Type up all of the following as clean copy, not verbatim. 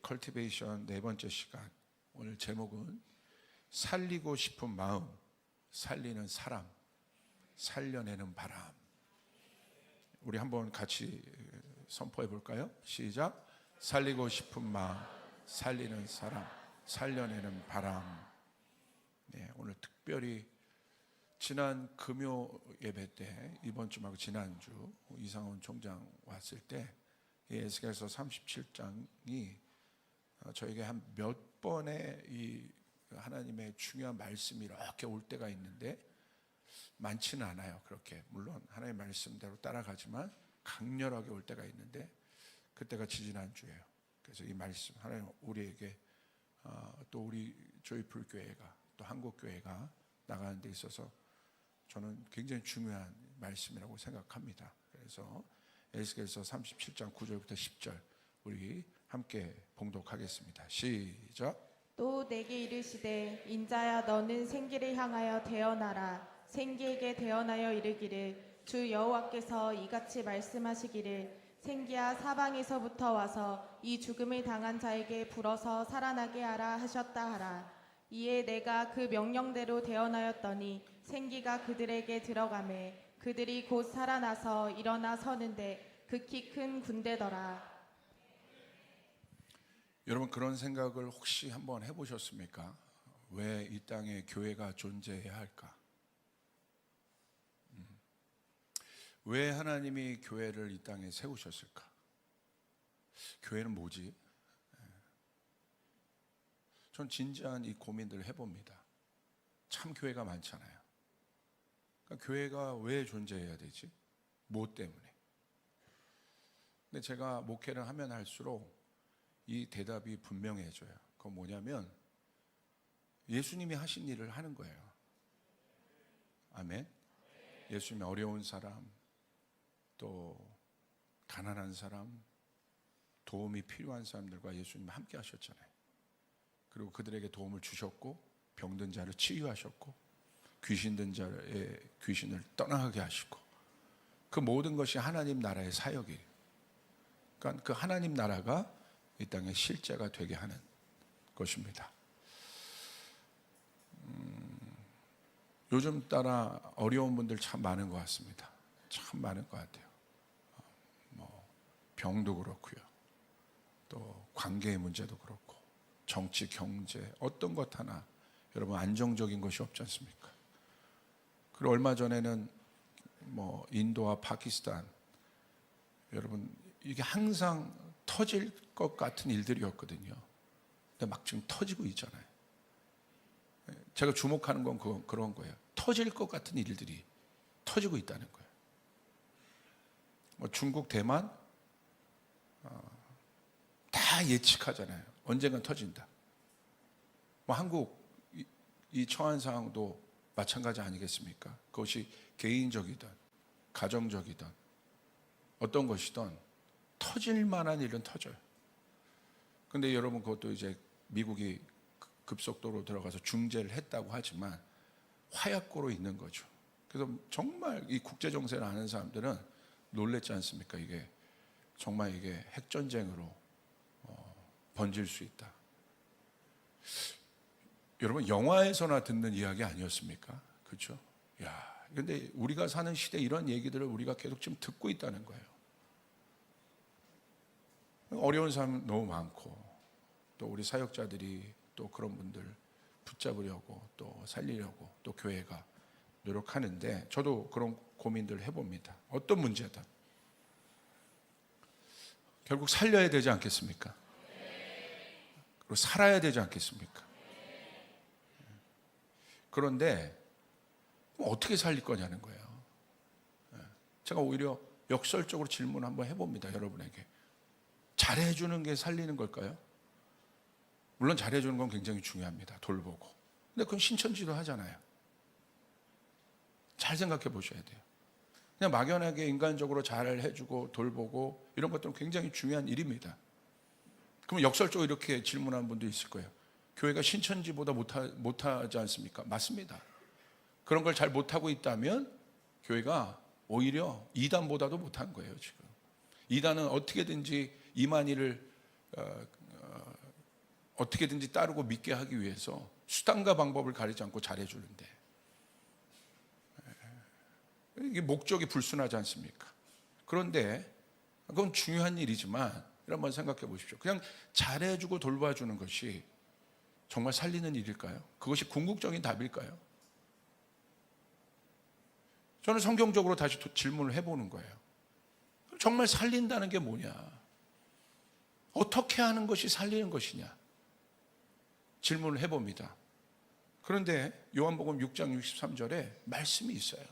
컬티베이션 네 번째 시간. 오늘 제목은 살리고 싶은 마음, 살리는 사람, 살려내는 바람. 우리 한번 같이 선포해 볼까요? 시작. 살리고 싶은 마음, 살리는 사람, 살려내는 바람. 네, 오늘 특별히 지난 금요 예배 때, 이번 주 말고 지난주 이상훈 총장 왔을 때 에스겔서 37장이 저에게 한 몇 번의 이 하나님의 중요한 말씀이 이렇게 올 때가 있는데, 많지는 않아요. 그렇게 물론 하나님의 말씀대로 따라가지만 강렬하게 올 때가 있는데, 그때가 지지난주예요. 그래서 이 말씀 하나님 우리에게 또 우리 조이풀 교회가 또 한국교회가 나가는 데 있어서 저는 굉장히 중요한 말씀이라고 생각합니다. 그래서 에스겔서 37장 9절부터 10절 우리 함께 봉독하겠습니다. 시작. 또 내게 이르시되 인자야 너는 생기를 향하여 대언하라. 생기에게 대언하여 이르기를 주 여호와께서 이같이 말씀하시기를 생기야 사방에서부터 와서 이 죽음을 당한 자에게 불어서 살아나게 하라 하셨다 하라. 이에 내가 그 명령대로 대언하였더니 생기가 그들에게 들어가매 그들이 곧 살아나서 일어나 서는데 극히 큰 군대더라. 여러분, 그런 생각을 혹시 한번 해보셨습니까? 왜 이 땅에 교회가 존재해야 할까? 왜 하나님이 교회를 이 땅에 세우셨을까? 교회는 뭐지? 전 진지한 이 고민들을 해봅니다. 참 교회가 많잖아요. 그러니까 교회가 왜 존재해야 되지? 뭐 때문에? 근데 제가 목회를 하면 할수록 이 대답이 분명해져요. 그건 뭐냐면 예수님이 하신 일을 하는 거예요. 아멘. 예수님이 어려운 사람, 또 가난한 사람, 도움이 필요한 사람들과 예수님이 함께 하셨잖아요. 그리고 그들에게 도움을 주셨고, 병든 자를 치유하셨고, 귀신 든 자의 귀신을 떠나게 하시고, 그 모든 것이 하나님 나라의 사역이에요. 그러니까 그 하나님 나라가 이 땅에 실제가 되게 하는 것입니다. 요즘 따라 어려운 분들 참 많은 것 같습니다. 참 많은 것 같아요. 병도 그렇고요, 또 관계의 문제도 그렇고, 정치, 경제, 어떤 것 하나 여러분 안정적인 것이 없지 않습니까? 그리고 얼마 전에는 인도와 파키스탄, 여러분 이게 항상 터질 것 같은 일들이었거든요. 근데 막 지금 터지고 있잖아요. 제가 주목하는 건 그런 거예요. 터질 것 같은 일들이 터지고 있다는 거예요. 중국, 대만 다 예측하잖아요. 언젠간 터진다. 한국 이 처한 상황도 마찬가지 아니겠습니까? 그것이 개인적이든 가정적이든 어떤 것이든 터질 만한 일은 터져요. 근데 여러분, 그것도 이제 미국이 급속도로 들어가서 중재를 했다고 하지만 화약고로 있는 거죠. 그래서 정말 이 국제 정세를 아는 사람들은 놀랬지 않습니까? 이게 정말 이게 핵전쟁으로 번질 수 있다. 여러분, 영화에서나 듣는 이야기 아니었습니까? 그렇죠? 근데 우리가 사는 시대에 이런 얘기들을 우리가 계속 지금 듣고 있다는 거예요. 어려운 사람 너무 많고, 또 우리 사역자들이 또 그런 분들 붙잡으려고 또 살리려고 또 교회가 노력하는데, 저도 그런 고민들을 해봅니다. 어떤 문제든 결국 살려야 되지 않겠습니까? 그리고 살아야 되지 않겠습니까? 그런데 어떻게 살릴 거냐는 거예요. 제가 오히려 역설적으로 질문 한번 해봅니다. 여러분에게 잘해주는 게 살리는 걸까요? 물론 잘해주는 건 굉장히 중요합니다. 돌보고. 근데 그건 신천지도 하잖아요. 잘 생각해 보셔야 돼요. 그냥 막연하게 인간적으로 잘해주고 돌보고 이런 것들은 굉장히 중요한 일입니다. 그럼 역설적으로 이렇게 질문하는 분도 있을 거예요. 교회가 신천지보다 못하지 않습니까? 맞습니다. 그런 걸 잘 못하고 있다면 교회가 오히려 이단보다도 못한 거예요. 지금 이단은 어떻게든지 이만희를 어떻게든지 따르고 믿게 하기 위해서 수단과 방법을 가리지 않고 잘해주는데, 이게 목적이 불순하지 않습니까? 그런데 그건 중요한 일이지만 한번 생각해 보십시오. 그냥 잘해주고 돌봐주는 것이 정말 살리는 일일까요? 그것이 궁극적인 답일까요? 저는 성경적으로 다시 질문을 해보는 거예요. 정말 살린다는 게 뭐냐? 어떻게 하는 것이 살리는 것이냐? 질문을 해봅니다. 그런데 요한복음 6장 63절에 말씀이 있어요.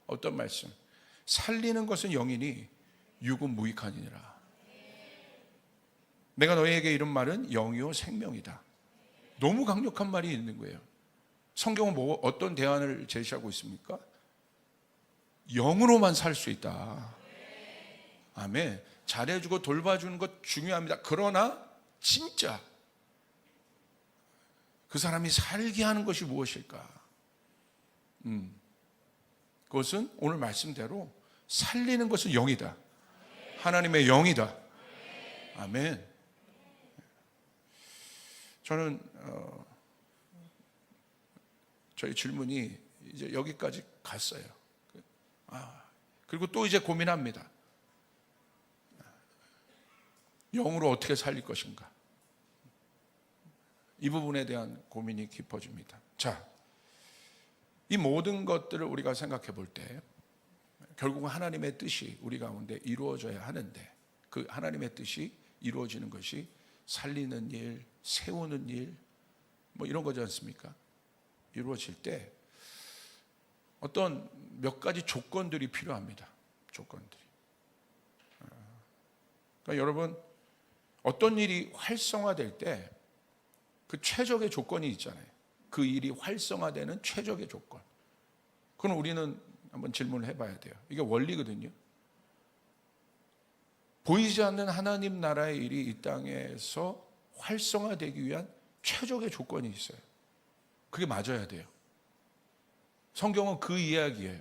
어떤 말씀? 살리는 것은 영이니 육은 무익하니라. 내가 너희에게 이런 말은 영이요 생명이다. 너무 강력한 말이 있는 거예요. 성경은 어떤 대안을 제시하고 있습니까? 영으로만 살 수 있다. 아멘. 잘해주고 돌봐주는 것 중요합니다. 그러나 진짜 그 사람이 살게 하는 것이 무엇일까? 그것은 오늘 말씀대로 살리는 것은 영이다. 하나님의 영이다. 아멘. 저는 저희 질문이 이제 여기까지 갔어요. 그리고 또 이제 고민합니다. 영으로 어떻게 살릴 것인가? 이 부분에 대한 고민이 깊어집니다. 자, 이 모든 것들을 우리가 생각해 볼 때 결국은 하나님의 뜻이 우리 가운데 이루어져야 하는데, 그 하나님의 뜻이 이루어지는 것이 살리는 일, 세우는 일, 뭐 이런 거지 않습니까? 이루어질 때 어떤 몇 가지 조건들이 필요합니다. 조건들이. 그러니까 여러분, 어떤 일이 활성화될 때 그 최적의 조건이 있잖아요. 그 일이 활성화되는 최적의 조건. 그건 우리는 한번 질문을 해봐야 돼요. 이게 원리거든요. 보이지 않는 하나님 나라의 일이 이 땅에서 활성화되기 위한 최적의 조건이 있어요. 그게 맞아야 돼요. 성경은 그 이야기예요.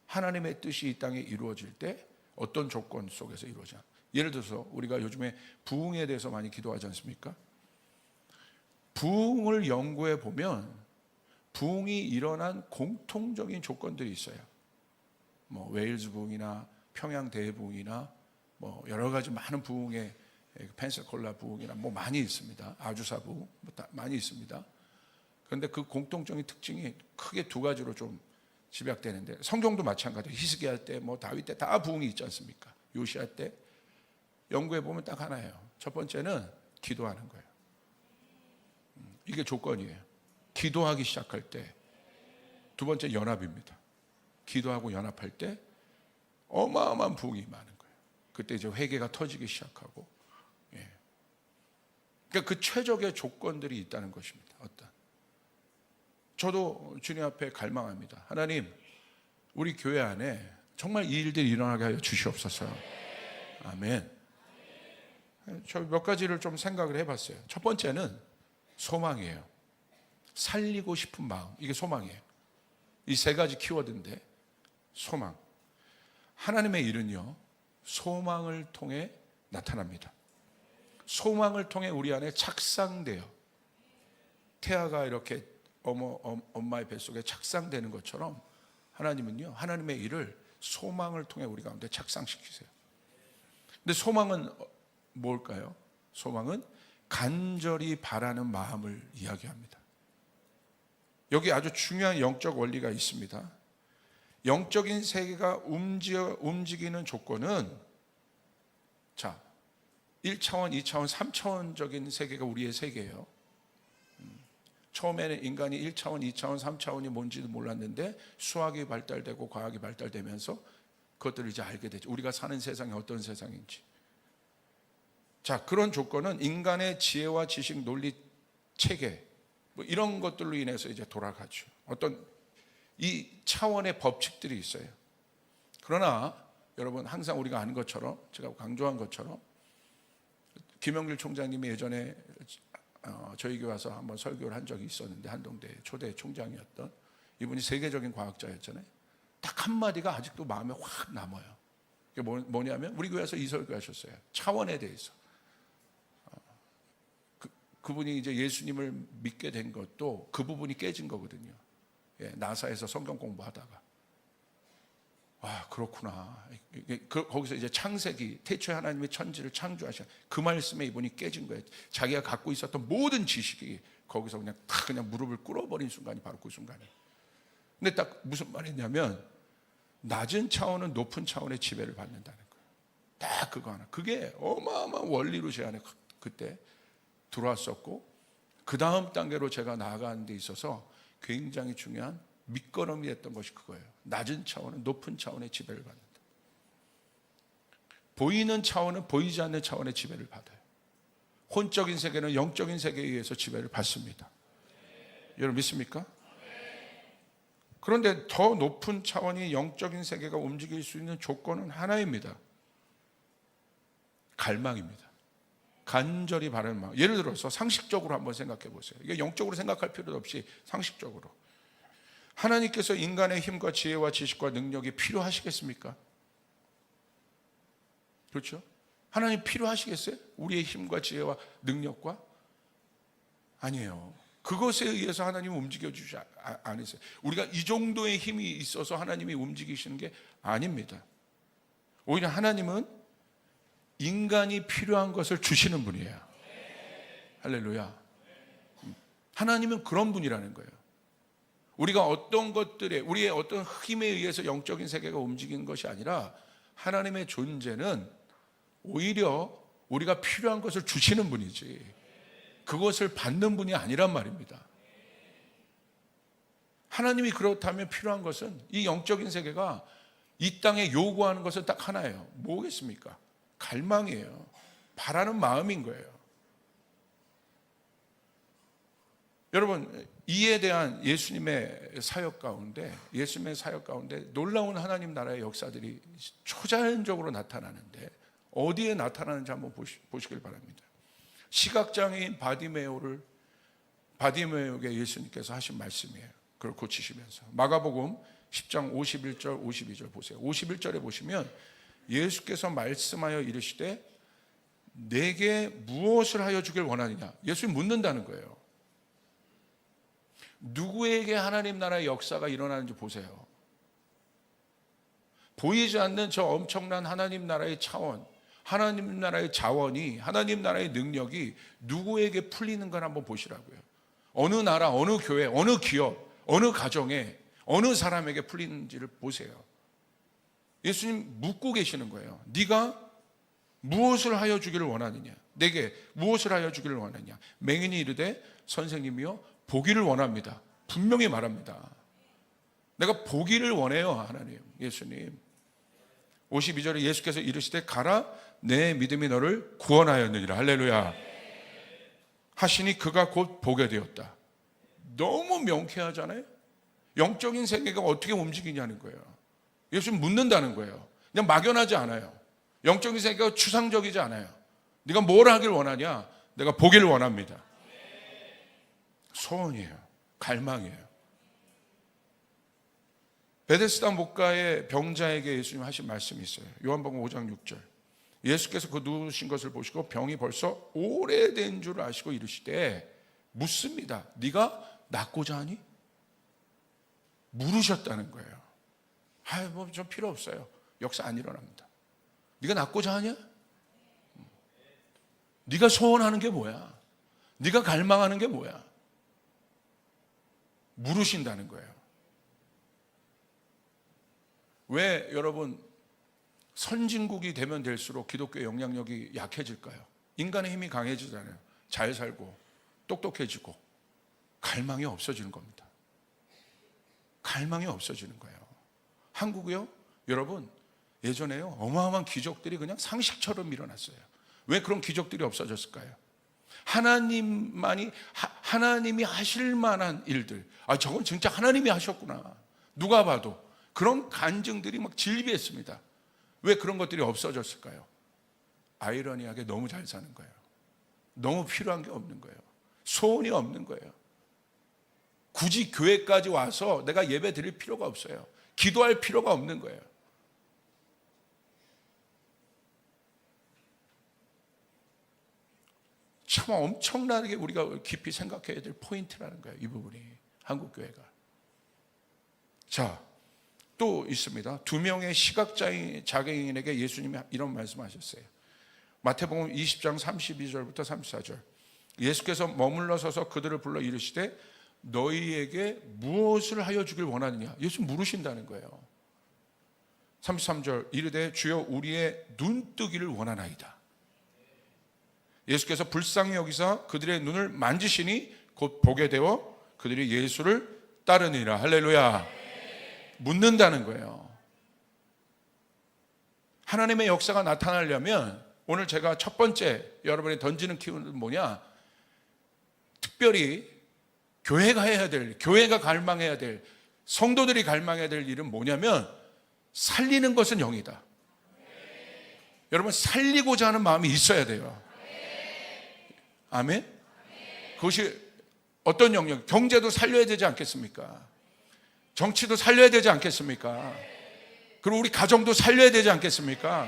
하나님의 뜻이 이 땅에 이루어질 때 어떤 조건 속에서 이루어져. 예를 들어서 우리가 요즘에 부흥에 대해서 많이 기도하지 않습니까? 부흥을 연구해 보면 부흥이 일어난 공통적인 조건들이 있어요. 뭐 웨일즈 부흥이나 평양 대부흥이나 뭐 여러 가지 많은 부흥의 펜사콜라 부흥이나 뭐 많이 있습니다. 아주사 부흥 뭐 많이 있습니다. 그런데 그 공통적인 특징이 크게 두 가지로 좀 집약되는데, 성경도 마찬가지예요. 히스기야 때, 뭐 다윗 때 다 부흥이 있지 않습니까? 요시야 때 연구해 보면 딱 하나예요. 첫 번째는 기도하는 거예요. 이게 조건이에요. 기도하기 시작할 때. 두 번째 연합입니다. 기도하고 연합할 때 어마어마한 부흥이 많은 거예요. 그때 이제 회개가 터지기 시작하고, 그러니까 그 최적의 조건들이 있다는 것입니다. 어떤? 저도 주님 앞에 갈망합니다. 하나님, 우리 교회 안에 정말 이 일들이 일어나게 하여 주시옵소서. 아멘. 저 몇 가지를 좀 생각을 해봤어요. 첫 번째는 소망이에요. 살리고 싶은 마음, 이게 소망이에요. 이 세 가지 키워드인데, 소망. 하나님의 일은요, 소망을 통해 나타납니다. 소망을 통해 우리 안에 착상돼요. 태아가 이렇게 엄마의 뱃속에 착상되는 것처럼 하나님은요, 하나님의 일을 소망을 통해 우리 가운데 착상시키세요. 근데 소망은 뭘까요? 소망은 간절히 바라는 마음을 이야기합니다. 여기 아주 중요한 영적 원리가 있습니다. 영적인 세계가 움직이는 조건은, 자, 1차원, 2차원, 3차원적인 세계가 우리의 세계예요. 처음에는 인간이 1차원, 2차원, 3차원이 뭔지도 몰랐는데 수학이 발달되고 과학이 발달되면서 그것들을 이제 알게 되죠. 우리가 사는 세상이 어떤 세상인지. 자, 그런 조건은 인간의 지혜와 지식, 논리, 체계, 뭐 이런 것들로 인해서 이제 돌아가죠. 어떤 이 차원의 법칙들이 있어요. 그러나 여러분, 항상 우리가 아는 것처럼, 제가 강조한 것처럼, 김영길 총장님이 예전에 저희 교회 와서 한번 설교를 한 적이 있었는데, 한동대 초대 총장이었던 이분이 세계적인 과학자였잖아요. 딱 한마디가 아직도 마음에 확 남아요. 그게 뭐냐면 우리 교회에서 이 설교 하셨어요. 차원에 대해서. 그분이 이제 예수님을 믿게 된 것도 그 부분이 깨진 거거든요. 예, 나사에서 성경 공부하다가 그렇구나. 거기서 이제 창세기, 태초에 하나님이 천지를 창조하신 그 말씀에 이분이 깨진 거예요. 자기가 갖고 있었던 모든 지식이 거기서 그냥 다 그냥 무릎을 꿇어버린 순간이 바로 그 순간이에요. 근데 딱 무슨 말이냐면 낮은 차원은 높은 차원의 지배를 받는다는 거예요. 딱 그거 하나. 그게 어마어마한 원리로 제 안에 그때 들어왔었고, 그 다음 단계로 제가 나아가는 데 있어서 굉장히 중요한 밑거름이 됐던 것이 그거예요. 낮은 차원은 높은 차원의 지배를 받는다. 보이는 차원은 보이지 않는 차원의 지배를 받아요. 혼적인 세계는 영적인 세계에 의해서 지배를 받습니다. 여러분 믿습니까? 그런데 더 높은 차원이 영적인 세계가 움직일 수 있는 조건은 하나입니다. 갈망입니다. 간절히 바라는 마음. 예를 들어서 상식적으로 한번 생각해 보세요. 이게 영적으로 생각할 필요도 없이 상식적으로. 하나님께서 인간의 힘과 지혜와 지식과 능력이 필요하시겠습니까? 그렇죠? 하나님 필요하시겠어요? 우리의 힘과 지혜와 능력과? 아니에요. 그것에 의해서 하나님은 움직여주지 않으세요. 우리가 이 정도의 힘이 있어서 하나님이 움직이시는 게 아닙니다. 오히려 하나님은 인간이 필요한 것을 주시는 분이에요. 할렐루야. 하나님은 그런 분이라는 거예요. 우리가 어떤 것들에, 우리의 어떤 힘에 의해서 영적인 세계가 움직이는 것이 아니라 하나님의 존재는 오히려 우리가 필요한 것을 주시는 분이지 그것을 받는 분이 아니란 말입니다. 하나님이 그렇다면 필요한 것은 이 영적인 세계가 이 땅에 요구하는 것은 딱 하나예요. 뭐겠습니까? 갈망이에요. 바라는 마음인 거예요. 여러분, 이에 대한 예수님의 사역 가운데 놀라운 하나님 나라의 역사들이 초자연적으로 나타나는데 어디에 나타나는지 한번 보시길 바랍니다. 시각장애인 바디메오에게 예수님께서 하신 말씀이에요. 그걸 고치시면서 마가복음 10장 51절 52절 보세요. 51절에 보시면 예수께서 말씀하여 이르시되 내게 무엇을 하여 주길 원하느냐. 예수님 묻는다는 거예요. 누구에게 하나님 나라의 역사가 일어나는지 보세요. 보이지 않는 저 엄청난 하나님 나라의 차원, 하나님 나라의 자원이, 하나님 나라의 능력이 누구에게 풀리는 걸 한번 보시라고요. 어느 나라, 어느 교회, 어느 기업, 어느 가정에, 어느 사람에게 풀리는지를 보세요. 예수님 묻고 계시는 거예요. 네가 무엇을 하여 주기를 원하느냐? 내게 무엇을 하여 주기를 원하느냐? 맹인이 이르되 선생님이여 보기를 원합니다. 분명히 말합니다. 내가 보기를 원해요. 하나님, 예수님. 52절에 예수께서 이르시되 가라 내 믿음이 너를 구원하였느니라. 할렐루야. 하시니 그가 곧 보게 되었다. 너무 명쾌하잖아요. 영적인 세계가 어떻게 움직이냐는 거예요. 예수님 묻는다는 거예요. 그냥 막연하지 않아요. 영적인 세계가 추상적이지 않아요. 네가 뭘 하길 원하냐? 내가 보기를 원합니다. 소원이에요. 갈망이에요. 베데스다 목가의 병자에게 예수님 하신 말씀이 있어요. 요한복음 5장 6절. 예수께서 그 누우신 것을 보시고 병이 벌써 오래된 줄 아시고 이르시되 묻습니다. 네가 낫고자 하니? 물으셨다는 거예요. 뭐 좀 필요 없어요. 역사 안 일어납니다. 네가 낫고자 하냐? 네가 소원하는 게 뭐야? 네가 갈망하는 게 뭐야? 물으신다는 거예요. 왜 여러분 선진국이 되면 될수록 기독교의 영향력이 약해질까요? 인간의 힘이 강해지잖아요. 잘 살고 똑똑해지고 갈망이 없어지는 겁니다. 갈망이 없어지는 거예요. 한국이요? 여러분 예전에요 어마어마한 기적들이 그냥 상식처럼 일어났어요. 왜 그런 기적들이 없어졌을까요? 하나님이 하실 만한 일들, 저건 진짜 하나님이 하셨구나, 누가 봐도 그런 간증들이 막 질비했습니다. 왜 그런 것들이 없어졌을까요? 아이러니하게 너무 잘 사는 거예요. 너무 필요한 게 없는 거예요. 소원이 없는 거예요. 굳이 교회까지 와서 내가 예배 드릴 필요가 없어요. 기도할 필요가 없는 거예요. 참 엄청나게 우리가 깊이 생각해야 될 포인트라는 거예요. 이 부분이 한국교회가. 자, 또 있습니다. 2명의 시각장애인에게 예수님이 이런 말씀하셨어요. 마태복음 20장 32절부터 34절. 예수께서 머물러 서서 그들을 불러 이르시되 너희에게 무엇을 하여 주길 원하느냐. 예수 물으신다는 거예요. 33절. 이르되 주여 우리의 눈뜨기를 원하나이다. 예수께서 불쌍히 여기사 그들의 눈을 만지시니 곧 보게 되어 그들이 예수를 따르니라. 할렐루야. 묻는다는 거예요. 하나님의 역사가 나타나려면 오늘 제가 첫 번째 여러분이 던지는 키워드는 뭐냐? 특별히 교회가 해야 될, 교회가 갈망해야 될, 성도들이 갈망해야 될 일은 뭐냐면 살리는 것은 영이다. 여러분 살리고자 하는 마음이 있어야 돼요. 아멘? 그것이 어떤 영역? 경제도 살려야 되지 않겠습니까? 정치도 살려야 되지 않겠습니까? 그리고 우리 가정도 살려야 되지 않겠습니까?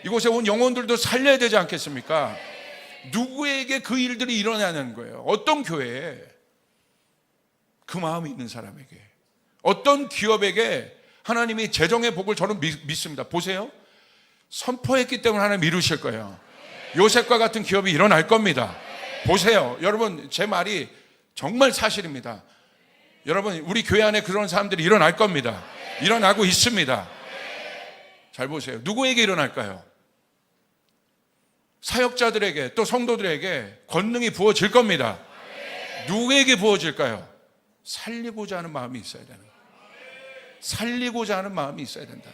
이곳에 온 영혼들도 살려야 되지 않겠습니까? 누구에게 그 일들이 일어나는 거예요? 어떤 교회에? 그 마음이 있는 사람에게. 어떤 기업에게 하나님이 재정의 복을 저는 믿습니다. 보세요. 선포했기 때문에 하나님 이루실 거예요. 요셉과 같은 기업이 일어날 겁니다. 보세요. 여러분 제 말이 정말 사실입니다. 여러분 우리 교회 안에 그런 사람들이 일어날 겁니다. 일어나고 있습니다. 잘 보세요. 누구에게 일어날까요? 사역자들에게 또 성도들에게 권능이 부어질 겁니다. 누구에게 부어질까요? 살리고자 하는 마음이 있어야 되는 거예요. 살리고자 하는 마음이 있어야 된다.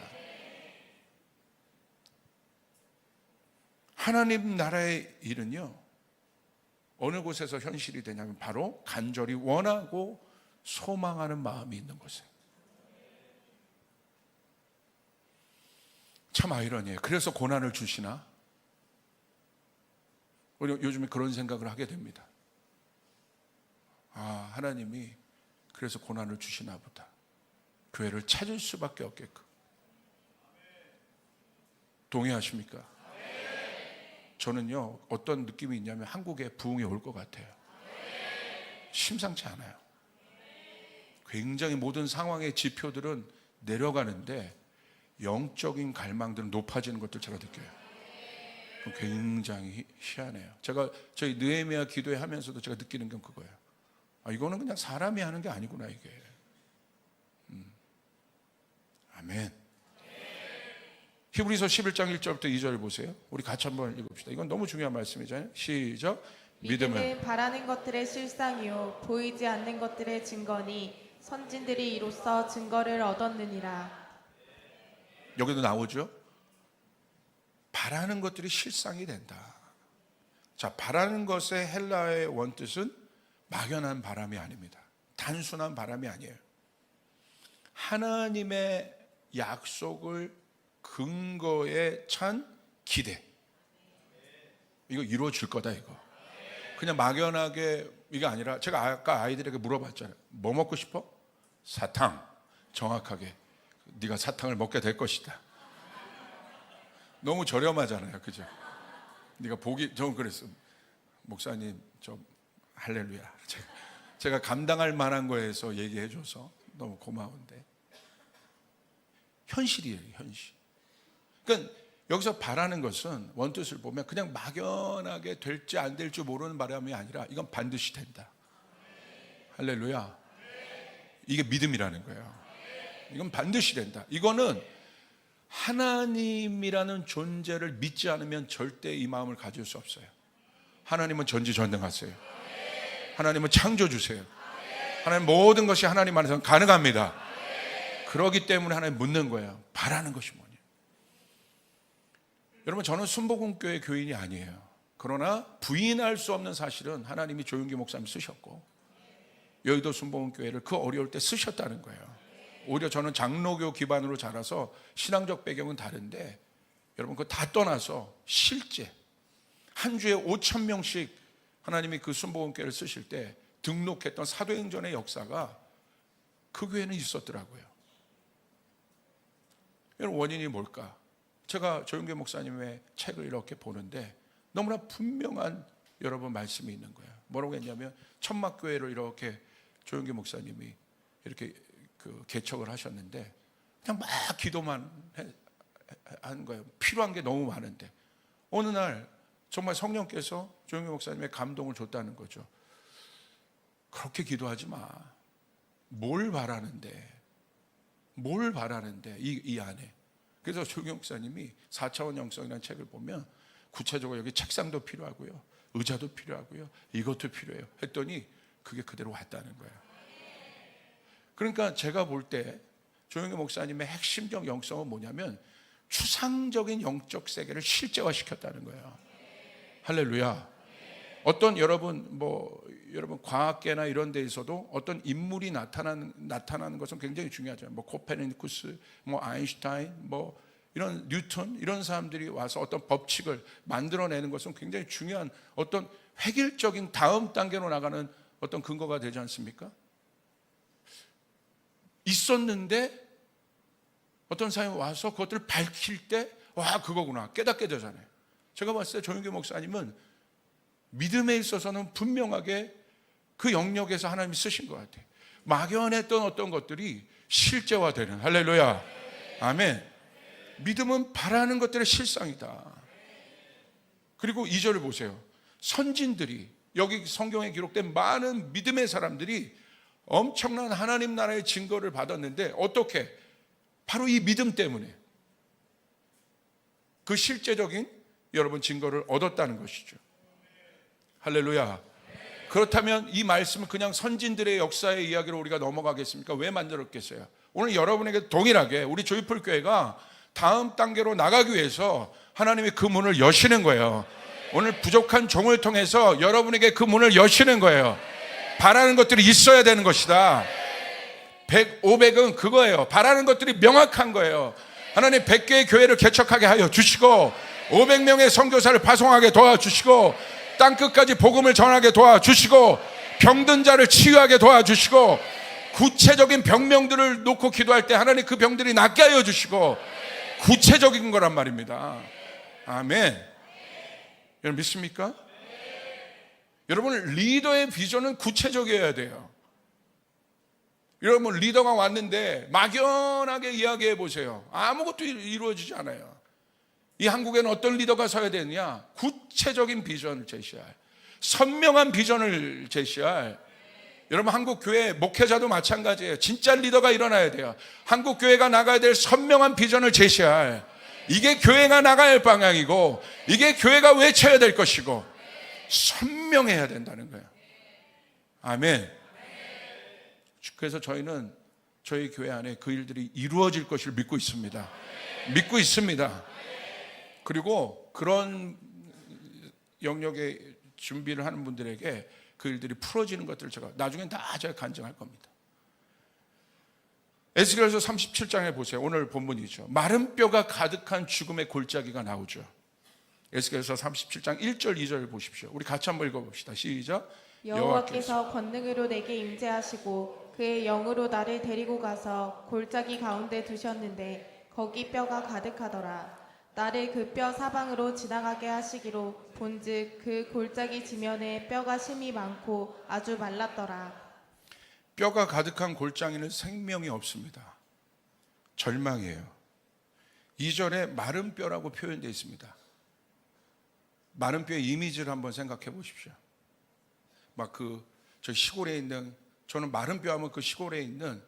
하나님 나라의 일은요 어느 곳에서 현실이 되냐면 바로 간절히 원하고 소망하는 마음이 있는 곳이에요. 참 아이러니해요. 그래서 고난을 주시나? 우리 요즘에 그런 생각을 하게 됩니다. 아, 하나님이 그래서 고난을 주시나 보다. 교회를 찾을 수밖에 없게끔. 동의하십니까? 저는요 어떤 느낌이 있냐면 한국에 부흥이 올 것 같아요. 심상치 않아요. 굉장히 모든 상황의 지표들은 내려가는데 영적인 갈망들은 높아지는 것들 제가 느껴요. 굉장히 희한해요. 제가 저희 느헤미야 기도회 하면서도 제가 느끼는 건 그거예요. 아, 이거는 그냥 사람이 하는 게 아니구나 이게. 아멘. 히브리서 11장 1절부터 2절 보세요. 우리 같이 한번 읽읍시다. 이건 너무 중요한 말씀이잖아요. 시작. 믿음은 바라는 것들의 실상이요 보이지 않는 것들의 증거니 선진들이 이로써 증거를 얻었느니라. 여기도 나오죠. 바라는 것들이 실상이 된다. 자, 바라는 것의 헬라의 원뜻은 막연한 바람이 아닙니다. 단순한 바람이 아니에요. 하나님의 약속을 근거에 찬 기대. 이거 이루어질 거다 이거. 그냥 막연하게 이게 아니라 제가 아까 아이들에게 물어봤잖아요. 뭐 먹고 싶어? 사탕. 정확하게 네가 사탕을 먹게 될 것이다. 너무 저렴하잖아요, 그죠? 네가 보기 전 그랬어. 목사님 저 할렐루야. 제가 감당할 만한 거에서 얘기해줘서 너무 고마운데 현실이에요, 현실. 그러니까 여기서 바라는 것은 원뜻을 보면 그냥 막연하게 될지 안 될지 모르는 바람이 아니라 이건 반드시 된다. 할렐루야. 이게 믿음이라는 거예요. 이건 반드시 된다. 이거는 하나님이라는 존재를 믿지 않으면 절대 이 마음을 가질 수 없어요. 하나님은 전지전능하세요. 하나님은 창조주세요. 하나님 모든 것이 하나님 안에서는 가능합니다. 그렇기 때문에 하나님 묻는 거예요. 바라는 것이 뭐냐. 여러분 저는 순복음교회 교인이 아니에요. 그러나 부인할 수 없는 사실은 하나님이 조윤기 목사님 쓰셨고 여의도 순복음교회를 그 어려울 때 쓰셨다는 거예요. 오히려 저는 장로교 기반으로 자라서 신앙적 배경은 다른데 여러분 그거 다 떠나서 실제 한 주에 5,000명씩 하나님이 그 순복음교회를 쓰실 때 등록했던 사도행전의 역사가 그 교회는 있었더라고요. 여러분 원인이 뭘까? 제가 조윤기 목사님의 책을 이렇게 보는데 너무나 분명한 여러분 말씀이 있는 거예요. 뭐라고 했냐면 천막교회를 이렇게 조영기 목사님이 이렇게 개척을 하셨는데 그냥 막 기도만 한 거예요. 필요한 게 너무 많은데 어느 날 정말 성령께서 조영기 목사님의 감동을 줬다는 거죠. 그렇게 기도하지 마. 뭘 바라는데 이 안에. 그래서 조영기 목사님이 4차원 영성이라는 책을 보면 구체적으로 여기 책상도 필요하고요, 의자도 필요하고요, 이것도 필요해요 했더니 그게 그대로 왔다는 거예요. 그러니까 제가 볼 때 조영기 목사님의 핵심적 영성은 뭐냐면 추상적인 영적 세계를 실제화시켰다는 거예요. 할렐루야. 어떤 여러분 과학계나 이런 데에서도 어떤 인물이 나타나는 것은 굉장히 중요하죠. 코페르니쿠스, 아인슈타인, 이런 뉴턴 이런 사람들이 와서 어떤 법칙을 만들어내는 것은 굉장히 중요한 어떤 획일적인 다음 단계로 나가는 어떤 근거가 되지 않습니까? 있었는데 어떤 사람이 와서 그것들을 밝힐 때 와, 그거구나 깨닫게 되잖아요. 제가 봤을 때 조영기 목사님은 믿음에 있어서는 분명하게 그 영역에서 하나님이 쓰신 것 같아요. 막연했던 어떤 것들이 실제화되는. 할렐루야. 아멘. 믿음은 바라는 것들의 실상이다. 그리고 2절을 보세요. 선진들이, 여기 성경에 기록된 많은 믿음의 사람들이 엄청난 하나님 나라의 증거를 받았는데 어떻게? 바로 이 믿음 때문에 그 실제적인 여러분 증거를 얻었다는 것이죠. 할렐루야. 그렇다면 이 말씀은 그냥 선진들의 역사의 이야기로 우리가 넘어가겠습니까? 왜 만들었겠어요? 오늘 여러분에게 동일하게 우리 조이풀 교회가 다음 단계로 나가기 위해서 하나님이 그 문을 여시는 거예요. 오늘 부족한 종을 통해서 여러분에게 그 문을 여시는 거예요. 바라는 것들이 있어야 되는 것이다. 100, 500은 그거예요. 바라는 것들이 명확한 거예요. 하나님 100개의 교회를 개척하게 하여 주시고 500명의 선교사를 파송하게 도와주시고 땅끝까지 복음을 전하게 도와주시고 병든 자를 치유하게 도와주시고 구체적인 병명들을 놓고 기도할 때 하나님 그 병들이 낫게 하여 주시고 구체적인 거란 말입니다. 아멘. 여러분 믿습니까? 여러분 리더의 비전은 구체적이어야 돼요. 여러분 리더가 왔는데 막연하게 이야기해 보세요. 아무것도 이루어지지 않아요. 이 한국에는 어떤 리더가 서야 되느냐? 구체적인 비전을 제시할, 선명한 비전을 제시할. 여러분 한국 교회 목회자도 마찬가지예요. 진짜 리더가 일어나야 돼요. 한국 교회가 나가야 될 선명한 비전을 제시할, 이게 교회가 나가야 할 방향이고 이게 교회가 외쳐야 될 것이고 선명해야 된다는 거예요. 아멘. 그래서 저희는 저희 교회 안에 그 일들이 이루어질 것을 믿고 있습니다. 믿고 있습니다. 그리고 그런 영역의 준비를 하는 분들에게 그 일들이 풀어지는 것들을 제가 나중엔 다 제가 간증할 겁니다. 에스겔서 37장에 보세요. 오늘 본문이죠. 마른 뼈가 가득한 죽음의 골짜기가 나오죠. 에스겔서 37장 1절 2절 보십시오. 우리 같이 한번 읽어봅시다. 시작. 여호와께서 권능으로 내게 임재하시고 그의 영으로 나를 데리고 가서 골짜기 가운데 두셨는데 거기 뼈가 가득하더라. 나를 그 뼈 사방으로 지나가게 하시기로 본즉 그 골짜기 지면에 뼈가 심이 많고 아주 말랐더라. 뼈가 가득한 골짜기는 생명이 없습니다. 절망이에요. 2절에 마른 뼈라고 표현되어 있습니다. 마른 뼈의 이미지를 한번 생각해 보십시오. 막 저 시골에 있는, 저는 마른 뼈 하면 그 시골에 있는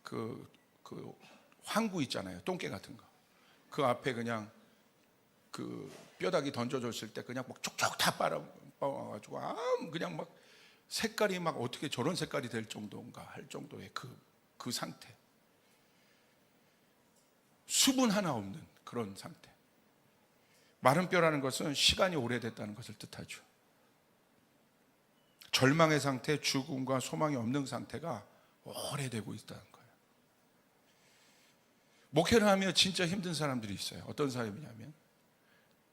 그 황구 있잖아요. 똥개 같은 거. 그 앞에 그냥 그 뼈다귀 던져줬을 때 그냥 막 쪽쪽 다 빨아가지고 그냥 막 색깔이 막 어떻게 저런 색깔이 될 정도인가 할 정도의 그 상태. 수분 하나 없는 그런 상태. 마른 뼈라는 것은 시간이 오래됐다는 것을 뜻하죠. 절망의 상태, 죽음과 소망이 없는 상태가 오래되고 있다는 거예요. 목회를 하며 진짜 힘든 사람들이 있어요. 어떤 사람이냐면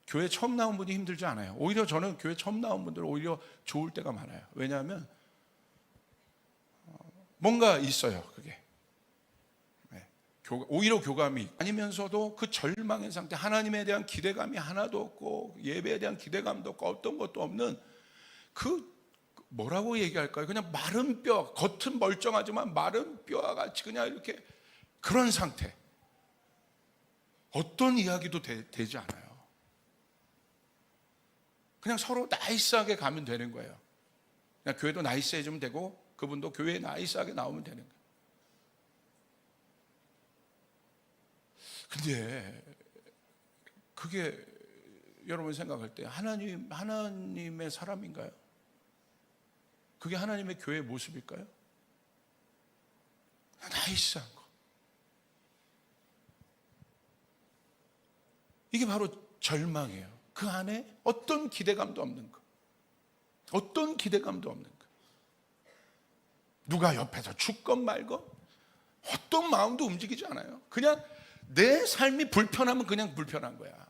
교회 처음 나온 분이 힘들지 않아요. 오히려 저는 교회 처음 나온 분들은 오히려 좋을 때가 많아요. 왜냐하면 뭔가 있어요. 그게 오히려 교감이 아니면서도 그 절망의 상태, 하나님에 대한 기대감이 하나도 없고 예배에 대한 기대감도 없고 어떤 것도 없는 그 뭐라고 얘기할까요? 그냥 마른 뼈, 겉은 멀쩡하지만 마른 뼈와 같이 그냥 이렇게 그런 상태. 어떤 이야기도 되지 않아요. 그냥 서로 나이스하게 가면 되는 거예요. 그냥 교회도 나이스해지면 되고 그분도 교회에 나이스하게 나오면 되는 거예요. 근데 그게 여러분 생각할 때 하나님의 사람인가요? 그게 하나님의 교회의 모습일까요? 나이스한 거. 이게 바로 절망이에요. 그 안에 어떤 기대감도 없는 거. 어떤 기대감도 없는 거. 누가 옆에서 죽건 말건 어떤 마음도 움직이지 않아요. 그냥 내 삶이 불편하면 그냥 불편한 거야.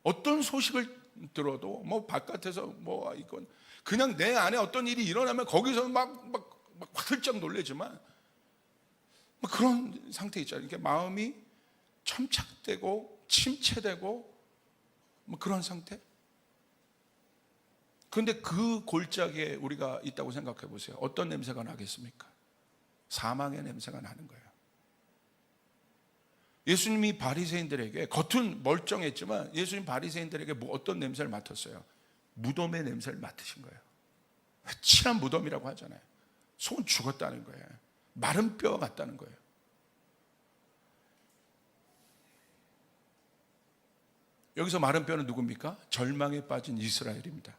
어떤 소식을 들어도 뭐 바깥에서 뭐 이건 그냥 내 안에 어떤 일이 일어나면 거기서 막 화들짝 놀래지만 뭐 그런 상태 있잖아요. 이렇게 마음이 첨착되고 침체되고 뭐 그런 상태. 그런데 그 골짜기에 우리가 있다고 생각해 보세요. 어떤 냄새가 나겠습니까? 사망의 냄새가 나는 거예요. 예수님이 바리새인들에게 겉은 멀쩡했지만 예수님 바리새인들에게 어떤 냄새를 맡았어요? 무덤의 냄새를 맡으신 거예요. 칠한 무덤이라고 하잖아요. 속은 죽었다는 거예요. 마른 뼈 같다는 거예요. 여기서 마른 뼈는 누굽니까? 절망에 빠진 이스라엘입니다.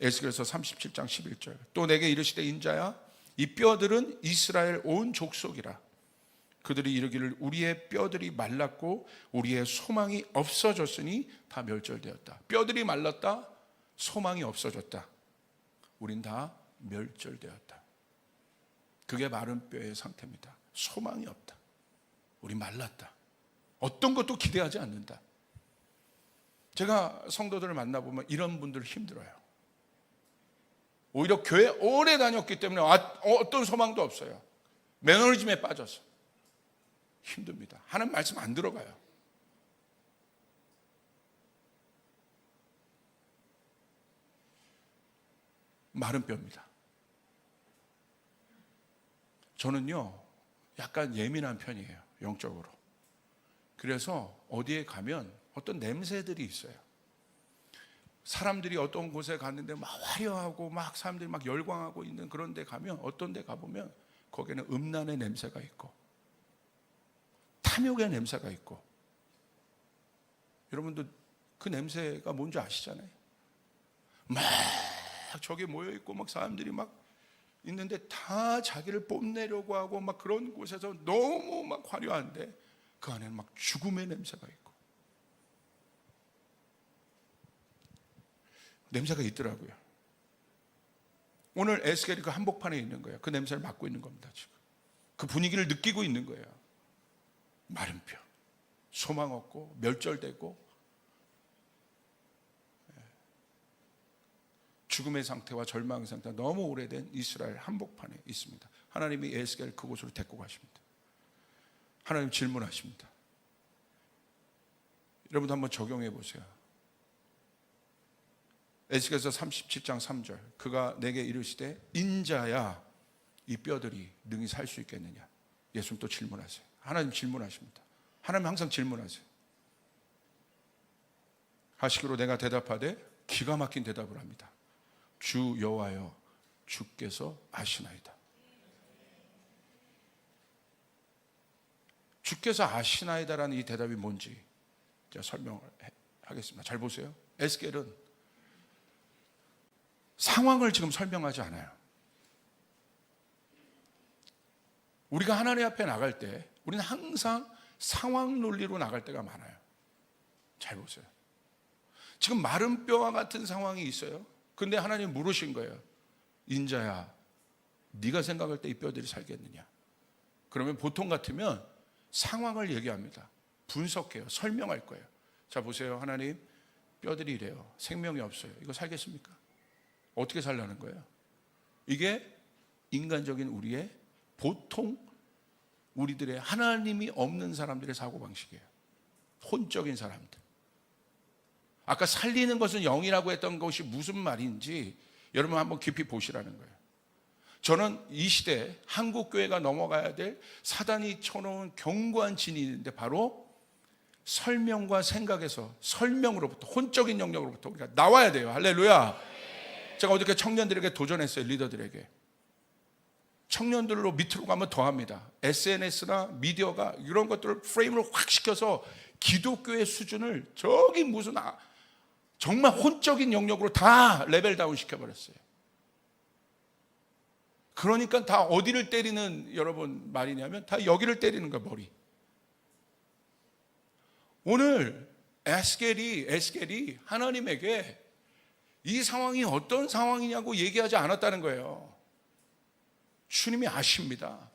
에스겔서 37장 11절. 또 내게 이르시되 인자야 이 뼈들은 이스라엘 온 족속이라. 그들이 이르기를 우리의 뼈들이 말랐고 우리의 소망이 없어졌으니 다 멸절되었다. 뼈들이 말랐다. 소망이 없어졌다. 우린 다 멸절되었다. 그게 마른 뼈의 상태입니다. 소망이 없다. 우리 말랐다. 어떤 것도 기대하지 않는다. 제가 성도들을 만나보면 이런 분들 힘들어요. 오히려 교회 오래 다녔기 때문에 어떤 소망도 없어요. 매너리즘에 빠져서 힘듭니다. 하나님 말씀 안 들어가요. 마른 뼈입니다. 저는요 약간 예민한 편이에요. 영적으로. 그래서 어디에 가면 어떤 냄새들이 있어요. 사람들이 어떤 곳에 갔는데 막 화려하고 막 사람들이 막 열광하고 있는 그런 데 가면 어떤 데 가보면 거기에는 음란의 냄새가 있고 탐욕의 냄새가 있고 여러분도 그 냄새가 뭔지 아시잖아요. 막 저기 모여있고 막 사람들이 막 있는데 다 자기를 뽐내려고 하고 막 그런 곳에서 너무 막 화려한데 그 안에는 막 죽음의 냄새가 있고 냄새가 있더라고요. 오늘 에스겔이 그 한복판에 있는 거예요. 그 냄새를 맡고 있는 겁니다. 지금 그 분위기를 느끼고 있는 거예요. 마른 뼈, 소망 없고 멸절되고 죽음의 상태와 절망의 상태가 너무 오래된 이스라엘 한복판에 있습니다. 하나님이 에스겔을 그곳으로 데리고 가십니다. 하나님 질문하십니다. 여러분도 한번 적용해 보세요. 에스겔서 37장 3절. 그가 내게 이르시되 인자야 이 뼈들이 능히 살 수 있겠느냐. 예수님 또 질문하세요. 하나님 질문하십니다. 하나님 항상 질문하세요. 하시기로 내가 대답하되 기가 막힌 대답을 합니다. 주 여호와여 주께서 아시나이다. 주께서 아시나이다라는 이 대답이 뭔지 제가 설명을 하겠습니다. 잘 보세요. 에스겔은 상황을 지금 설명하지 않아요. 우리가 하나님 앞에 나갈 때 우리는 항상 상황 논리로 나갈 때가 많아요. 잘 보세요. 지금 마른 뼈와 같은 상황이 있어요. 근데 하나님 물으신 거예요. 인자야, 네가 생각할 때 이 뼈들이 살겠느냐? 그러면 보통 같으면 상황을 얘기합니다. 분석해요. 설명할 거예요. 자 보세요. 하나님, 뼈들이 이래요. 생명이 없어요. 이거 살겠습니까? 어떻게 살라는 거예요? 이게 인간적인 우리의 보통 우리들의 하나님이 없는 사람들의 사고방식이에요. 혼적인 사람들. 아까 살리는 것은 영이라고 했던 것이 무슨 말인지 여러분 한번 깊이 보시라는 거예요. 저는 이 시대에 한국교회가 넘어가야 될 사단이 쳐놓은 견고한 진이 있는데 바로 설명과 생각에서 설명으로부터 혼적인 영역으로부터 우리가 나와야 돼요. 할렐루야. 제가 어저께 청년들에게 도전했어요. 리더들에게. 청년들로 밑으로 가면 더합니다. SNS나 미디어가 이런 것들을 프레임을 확 시켜서 기독교의 수준을 저기 무슨 정말 혼적인 영역으로 다 레벨 다운 시켜버렸어요. 그러니까 다 어디를 때리는 여러분 말이냐면 다 여기를 때리는 거야, 머리. 오늘 에스겔이 하나님에게 이 상황이 어떤 상황이냐고 얘기하지 않았다는 거예요. 주님이 아십니다.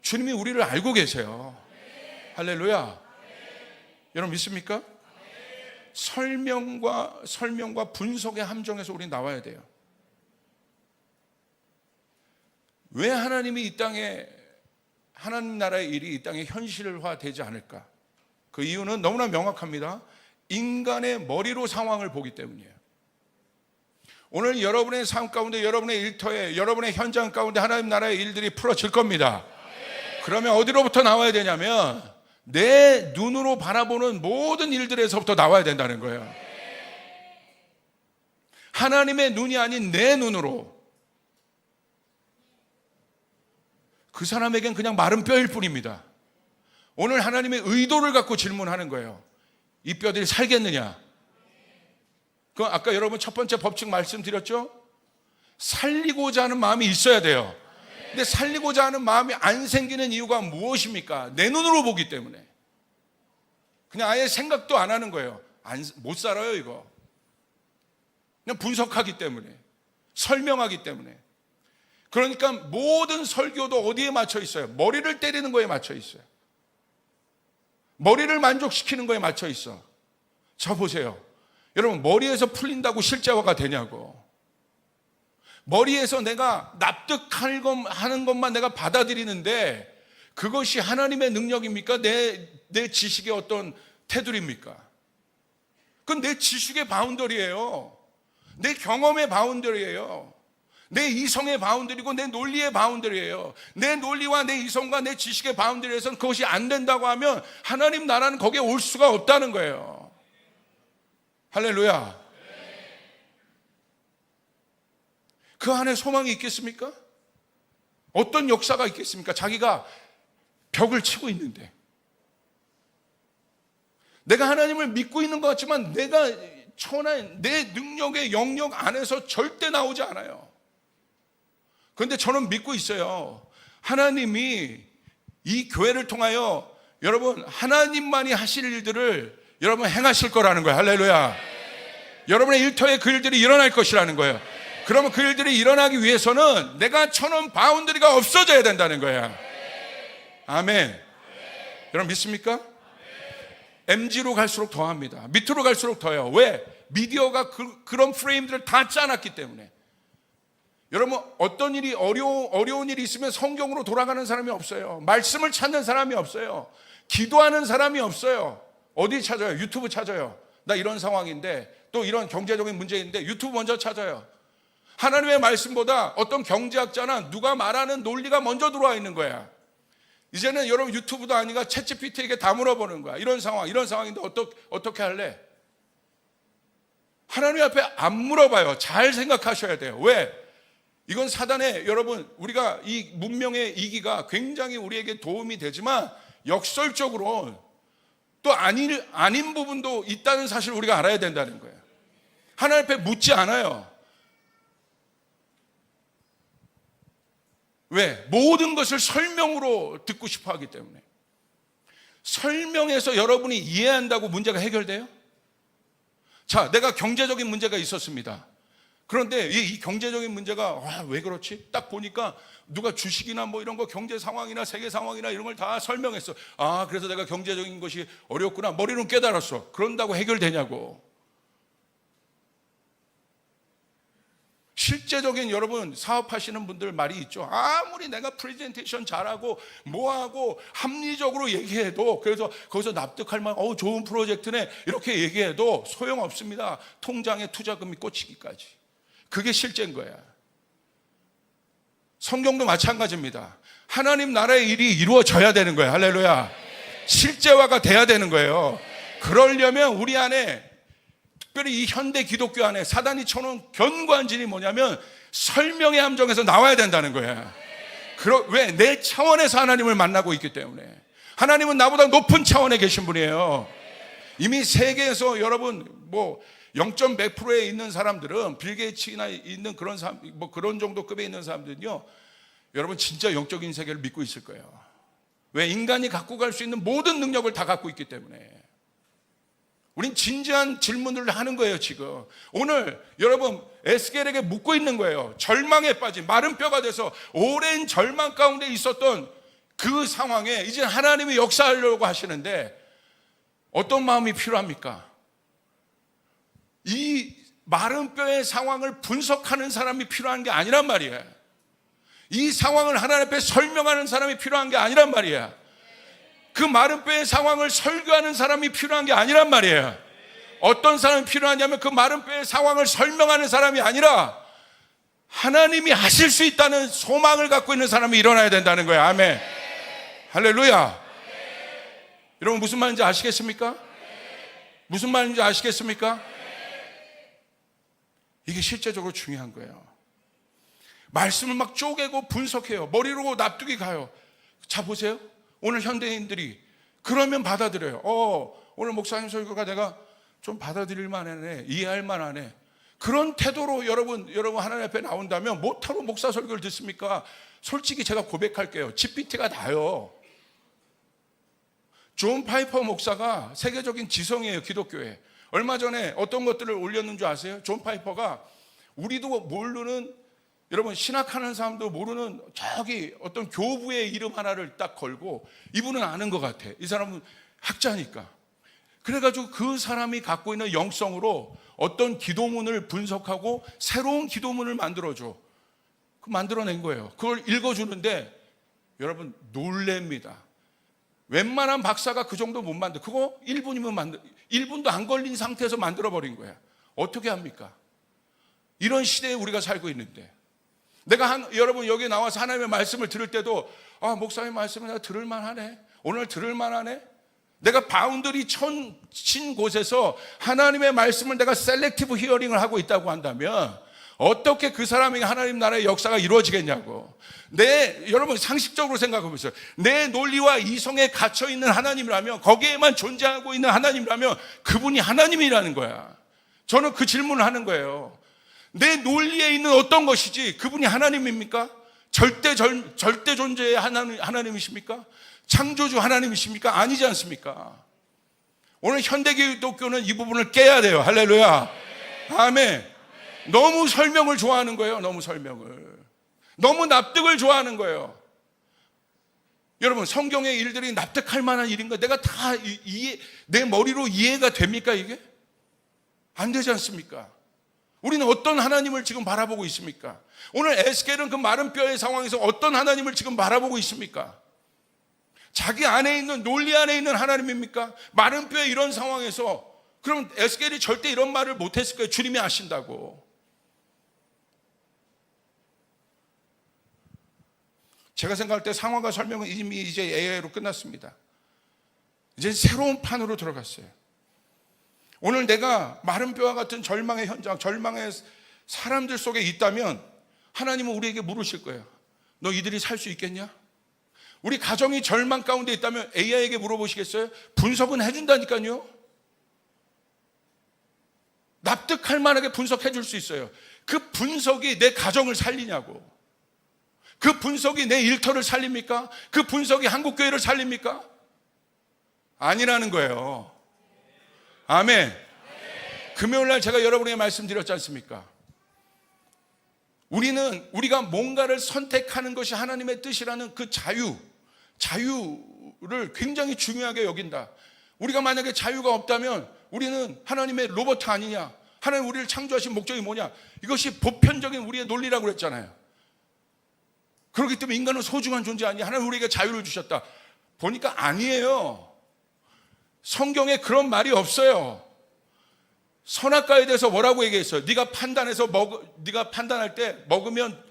주님이 우리를 알고 계세요. 할렐루야. 여러분 믿습니까? 설명과 분석의 함정에서 우리 나와야 돼요. 왜 하나님이 이 땅에 하나님 나라의 일이 이 땅에 현실화되지 않을까? 그 이유는 너무나 명확합니다. 인간의 머리로 상황을 보기 때문이에요. 오늘 여러분의 삶 가운데, 여러분의 일터에, 여러분의 현장 가운데 하나님 나라의 일들이 풀어질 겁니다. 그러면 어디로부터 나와야 되냐면 내 눈으로 바라보는 모든 일들에서부터 나와야 된다는 거예요. 하나님의 눈이 아닌 내 눈으로. 그 사람에겐 그냥 마른 뼈일 뿐입니다. 오늘 하나님의 의도를 갖고 질문하는 거예요. 이 뼈들이 살겠느냐? 그 아까 여러분 첫 번째 법칙 말씀드렸죠? 살리고자 하는 마음이 있어야 돼요. 근데 살리고자 하는 마음이 안 생기는 이유가 무엇입니까? 내 눈으로 보기 때문에. 그냥 아예 생각도 안 하는 거예요. 못 살아요, 이거. 그냥 분석하기 때문에, 설명하기 때문에. 그러니까 모든 설교도 어디에 맞춰 있어요? 머리를 때리는 거에 맞춰 있어요. 머리를 만족시키는 거에 맞춰 있어. 저 보세요. 여러분, 머리에서 풀린다고 실제화가 되냐고. 머리에서 내가 납득하는 것만 내가 받아들이는데 그것이 하나님의 능력입니까? 내 지식의 어떤 테두리입니까? 그건 내 지식의 바운더리예요. 내 경험의 바운더리예요. 내 이성의 바운더리고 내 논리의 바운더리예요. 내 논리와 내 이성과 내 지식의 바운더리에서는 그것이 안 된다고 하면 하나님 나라는 거기에 올 수가 없다는 거예요. 할렐루야. 그 안에 소망이 있겠습니까? 어떤 역사가 있겠습니까? 자기가 벽을 치고 있는데 내가 하나님을 믿고 있는 것 같지만 내가 천한 내 능력의 영역 안에서 절대 나오지 않아요. 그런데 저는 믿고 있어요. 하나님이 이 교회를 통하여 여러분 하나님만이 하실 일들을 여러분 행하실 거라는 거예요. 할렐루야. 여러분의 일터에 그 일들이 일어날 것이라는 거예요. 그러면 그 일들이 일어나기 위해서는 내가 쳐놓은 바운더리가 없어져야 된다는 거야. 아멘. 여러분 믿습니까? MG로 갈수록 더합니다. 밑으로 갈수록 더해요. 왜? 미디어가 그런 프레임들을 다 짜놨기 때문에. 여러분 어떤 일이 어려운 일이 있으면 성경으로 돌아가는 사람이 없어요. 말씀을 찾는 사람이 없어요. 기도하는 사람이 없어요. 어디 찾아요? 유튜브 찾아요. 나 이런 상황인데 또 이런 경제적인 문제인데 유튜브 먼저 찾아요. 하나님의 말씀보다 어떤 경제학자나 누가 말하는 논리가 먼저 들어와 있는 거야. 이제는 여러분 유튜브도 아니라 챗GPT에게 다 물어보는 거야. 이런 상황인데 어떻게 할래? 하나님 앞에 안 물어봐요. 잘 생각하셔야 돼요. 왜? 이건 사단의 여러분 우리가 이 문명의 이기가 굉장히 우리에게 도움이 되지만 역설적으로 또 아닌 부분도 있다는 사실을 우리가 알아야 된다는 거예요. 하나님 앞에 묻지 않아요. 왜? 모든 것을 설명으로 듣고 싶어 하기 때문에. 설명해서 여러분이 이해한다고 문제가 해결돼요? 자, 내가 경제적인 문제가 있었습니다. 그런데 이 경제적인 문제가 왜 그렇지? 딱 보니까 누가 주식이나 뭐 이런 거 경제 상황이나 세계 상황이나 이런 걸 다 설명했어. 그래서 내가 경제적인 것이 어렵구나. 머리로는 깨달았어. 그런다고 해결되냐고. 실제적인 여러분 사업하시는 분들 말이 있죠. 아무리 내가 프레젠테이션 잘하고 뭐하고 합리적으로 얘기해도, 그래서 거기서 납득할 만한 좋은 프로젝트네 이렇게 얘기해도 소용없습니다. 통장에 투자금이 꽂히기까지. 그게 실제인 거야. 성경도 마찬가지입니다. 하나님 나라의 일이 이루어져야 되는 거예요. 할렐루야. 실제화가 돼야 되는 거예요. 그러려면 우리 안에, 특별히 이 현대 기독교 안에 사단이 쳐놓은 견고한 진이 뭐냐면 설명의 함정에서 나와야 된다는 거예요. 왜? 내 차원에서 하나님을 만나고 있기 때문에. 하나님은 나보다 높은 차원에 계신 분이에요. 이미 세계에서 여러분 0. 몇 프로에 있는 사람들은, 빌 게이츠나 있는 그런 사람, 그런 정도 급에 있는 사람들은요, 여러분 진짜 영적인 세계를 믿고 있을 거예요. 왜? 인간이 갖고 갈 수 있는 모든 능력을 다 갖고 있기 때문에. 우린 진지한 질문을 하는 거예요. 지금 오늘 여러분 에스겔에게 묻고 있는 거예요. 절망에 빠진 마른 뼈가 돼서 오랜 절망 가운데 있었던 그 상황에 이제 하나님이 역사하려고 하시는데 어떤 마음이 필요합니까? 이 마른 뼈의 상황을 분석하는 사람이 필요한 게 아니란 말이에요. 이 상황을 하나님 앞에 설명하는 사람이 필요한 게 아니란 말이에요. 그 마른 뼈의 상황을 설교하는 사람이 필요한 게 아니란 말이에요. 어떤 사람이 필요하냐면 그 마른 뼈의 상황을 설명하는 사람이 아니라 하나님이 하실 수 있다는 소망을 갖고 있는 사람이 일어나야 된다는 거예요. 아멘. 할렐루야. 여러분 무슨 말인지 아시겠습니까? 무슨 말인지 아시겠습니까? 이게 실제적으로 중요한 거예요. 말씀을 막 쪼개고 분석해요. 머리로 납득이 가요. 자 보세요. 오늘 현대인들이 그러면 받아들여요. 오늘 목사님 설교가 내가 좀 받아들일 만하네, 이해할 만하네. 그런 태도로 여러분 하나님 앞에 나온다면 못하러 목사 설교를 듣습니까? 솔직히 제가 고백할게요. GPT가 나요. 존 파이퍼 목사가 세계적인 지성이에요. 기독교에. 얼마 전에 어떤 것들을 올렸는 줄 아세요? 존 파이퍼가 우리도 모르는, 여러분 신학하는 사람도 모르는 저기 어떤 교부의 이름 하나를 딱 걸고, 이분은 아는 것 같아. 이 사람은 학자니까. 그래가지고 그 사람이 갖고 있는 영성으로 어떤 기도문을 분석하고 새로운 기도문을 만들어줘. 만들어낸 거예요. 그걸 읽어주는데 여러분 놀랍니다. 웬만한 박사가 그 정도 못 만들어. 그거 1분이면 1분도 안 걸린 상태에서 만들어버린 거야. 어떻게 합니까? 이런 시대에 우리가 살고 있는데, 내가 여러분 여기 나와서 하나님의 말씀을 들을 때도 목사님 말씀을 내가 들을 만하네, 오늘 들을 만하네. 내가 바운더리 친 곳에서 하나님의 말씀을 내가 셀렉티브 히어링을 하고 있다고 한다면 어떻게 그 사람에게 하나님 나라의 역사가 이루어지겠냐고. 여러분 상식적으로 생각해 보세요. 내 논리와 이성에 갇혀 있는 하나님이라면, 거기에만 존재하고 있는 하나님이라면 그분이 하나님이라는 거야. 저는 그 질문을 하는 거예요. 내 논리에 있는 어떤 것이지 그분이 하나님입니까? 절대 존재의 하나님이십니까? 창조주 하나님이십니까? 아니지 않습니까? 오늘 현대기독교는 이 부분을 깨야 돼요. 할렐루야. 아멘. 너무 설명을 좋아하는 거예요. 너무 납득을 좋아하는 거예요. 여러분 성경의 일들이 납득할 만한 일인가? 내가 다 내 머리로 이해가 됩니까? 이게? 안 되지 않습니까? 우리는 어떤 하나님을 지금 바라보고 있습니까? 오늘 에스겔은 그 마른 뼈의 상황에서 어떤 하나님을 지금 바라보고 있습니까? 자기 안에 있는, 논리 안에 있는 하나님입니까? 마른 뼈의 이런 상황에서. 그럼 에스겔이 절대 이런 말을 못했을 거예요. 주님이 아신다고. 제가 생각할 때 상황과 설명은 이미 이제 AI로 끝났습니다. 이제 새로운 판으로 들어갔어요. 오늘 내가 마른 뼈와 같은 절망의 현장, 절망의 사람들 속에 있다면 하나님은 우리에게 물으실 거예요. 너 이들이 살 수 있겠냐? 우리 가정이 절망 가운데 있다면 AI에게 물어보시겠어요? 분석은 해준다니까요. 납득할 만하게 분석해 줄 수 있어요. 그 분석이 내 가정을 살리냐고. 그 분석이 내 일터를 살립니까? 그 분석이 한국교회를 살립니까? 아니라는 거예요. 아멘. 금요일날 제가 여러분에게 말씀드렸지 않습니까? 우리가 뭔가를 선택하는 것이 하나님의 뜻이라는 그 자유를 굉장히 중요하게 여긴다. 우리가 만약에 자유가 없다면 우리는 하나님의 로봇 아니냐, 하나님 우리를 창조하신 목적이 뭐냐? 이것이 보편적인 우리의 논리라고 그랬잖아요. 그렇기 때문에 인간은 소중한 존재 아니야. 하나님 우리에게 자유를 주셨다. 보니까 아니에요. 성경에 그런 말이 없어요. 선악과에 대해서 뭐라고 얘기했어요? 네가 판단할 때 먹으면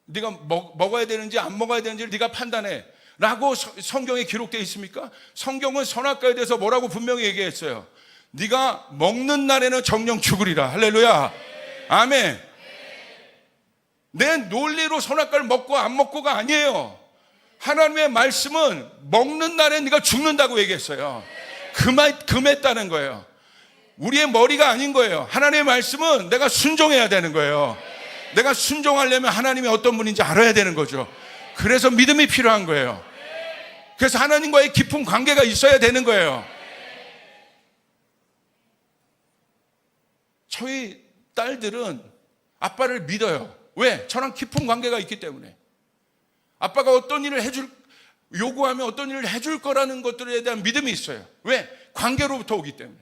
네가 먹어야 되는지 안 먹어야 되는지를 네가 판단해 라고 성경에 기록되어 있습니까? 성경은 선악과에 대해서 뭐라고 분명히 얘기했어요? 네가 먹는 날에는 정령 죽으리라. 할렐루야. 아멘. 내 논리로 선악과를 먹고 안 먹고가 아니에요. 하나님의 말씀은 먹는 날에 네가 죽는다고 얘기했어요. 금했다는 거예요. 우리의 머리가 아닌 거예요. 하나님의 말씀은 내가 순종해야 되는 거예요. 내가 순종하려면 하나님이 어떤 분인지 알아야 되는 거죠. 그래서 믿음이 필요한 거예요. 그래서 하나님과의 깊은 관계가 있어야 되는 거예요. 저희 딸들은 아빠를 믿어요. 왜? 저랑 깊은 관계가 있기 때문에. 아빠가 어떤 일을 요구하면 어떤 일을 해줄 거라는 것들에 대한 믿음이 있어요. 왜? 관계로부터 오기 때문에.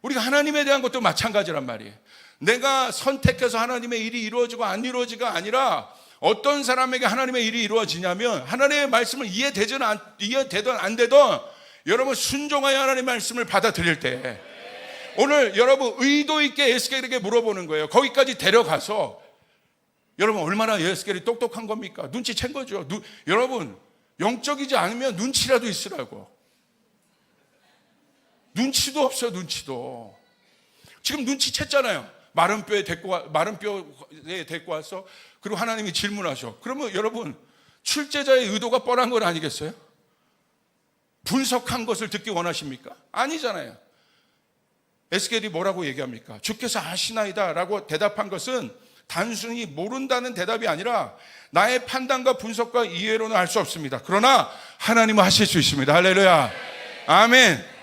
우리가 하나님에 대한 것도 마찬가지란 말이에요. 내가 선택해서 하나님의 일이 이루어지고 안 이루어지가 아니라 어떤 사람에게 하나님의 일이 이루어지냐면 하나님의 말씀을 이해되든 안 되든 여러분 순종하여 하나님의 말씀을 받아들일 때 오늘 여러분 의도 있게 에스겔에게 물어보는 거예요. 거기까지 데려가서 여러분 얼마나 에스겔이 똑똑한 겁니까? 눈치챈 거죠. 여러분 영적이지 않으면 눈치라도 있으라고. 눈치도 없어요. 눈치도. 지금 눈치챘잖아요. 마른 뼈에 데리고 와서 그리고 하나님이 질문하셔. 그러면 여러분 출제자의 의도가 뻔한 건 아니겠어요? 분석한 것을 듣기 원하십니까? 아니잖아요. 에스겔이 뭐라고 얘기합니까? 주께서 아시나이다 라고 대답한 것은 단순히 모른다는 대답이 아니라 나의 판단과 분석과 이해로는 알 수 없습니다. 그러나 하나님은 하실 수 있습니다. 할렐루야. 아멘.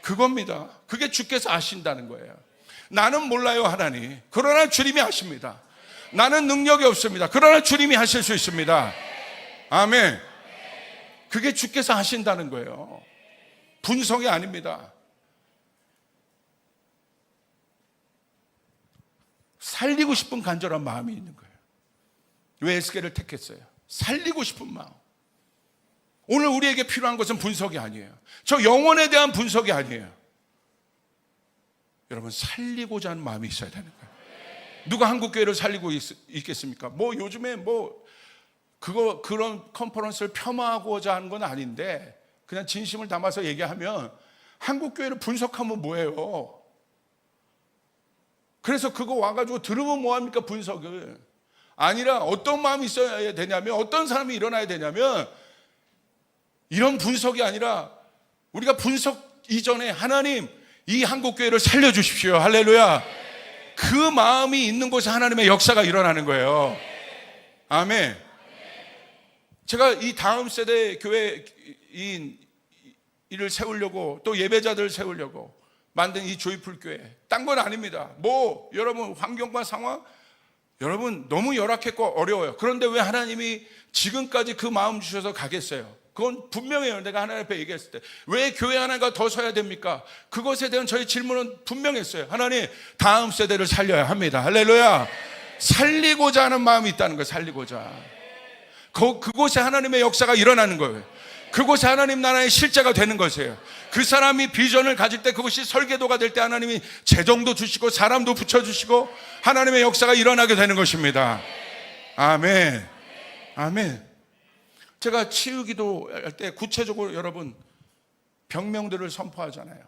그겁니다. 그게 주께서 아신다는 거예요. 나는 몰라요 하나님. 그러나 주님이 아십니다. 나는 능력이 없습니다. 그러나 주님이 하실 수 있습니다. 아멘. 그게 주께서 하신다는 거예요. 분석이 아닙니다. 살리고 싶은 간절한 마음이 있는 거예요. 왜 에스겔을 택했어요? 살리고 싶은 마음. 오늘 우리에게 필요한 것은 분석이 아니에요. 저 영혼에 대한 분석이 아니에요. 여러분 살리고자 하는 마음이 있어야 되는 거예요. 누가 한국교회를 살리고 있겠습니까? 요즘에 그런 컨퍼런스를 폄하하고자 하는 건 아닌데 그냥 진심을 담아서 얘기하면 한국교회를 분석하면 뭐예요? 그래서 그거 와가지고 들으면 뭐합니까? 분석을. 아니라 어떤 마음이 있어야 되냐면 어떤 사람이 일어나야 되냐면 이런 분석이 아니라 우리가 분석 이전에 하나님 이 한국교회를 살려주십시오. 할렐루야. 그 마음이 있는 곳에 하나님의 역사가 일어나는 거예요. 아멘. 제가 이 다음 세대 교회인 이를 세우려고 또 예배자들을 세우려고 만든 이 조이풀 교회 딴 건 아닙니다. 여러분 환경과 상황 여러분 너무 열악했고 어려워요. 그런데 왜 하나님이 지금까지 그 마음 주셔서 가겠어요? 그건 분명해요. 내가 하나님 앞에 얘기했을 때 왜 교회 하나가 더 서야 됩니까? 그것에 대한 저희 질문은 분명했어요. 하나님 다음 세대를 살려야 합니다. 할렐루야. 살리고자 하는 마음이 있다는 거예요. 살리고자. 그곳에 하나님의 역사가 일어나는 거예요. 그곳에 하나님 나라의 실제가 되는 것이에요. 그 사람이 비전을 가질 때 그것이 설계도가 될 때 하나님이 재정도 주시고 사람도 붙여주시고 하나님의 역사가 일어나게 되는 것입니다. 아멘. 아멘. 제가 치유기도 할 때 구체적으로 여러분 병명들을 선포하잖아요.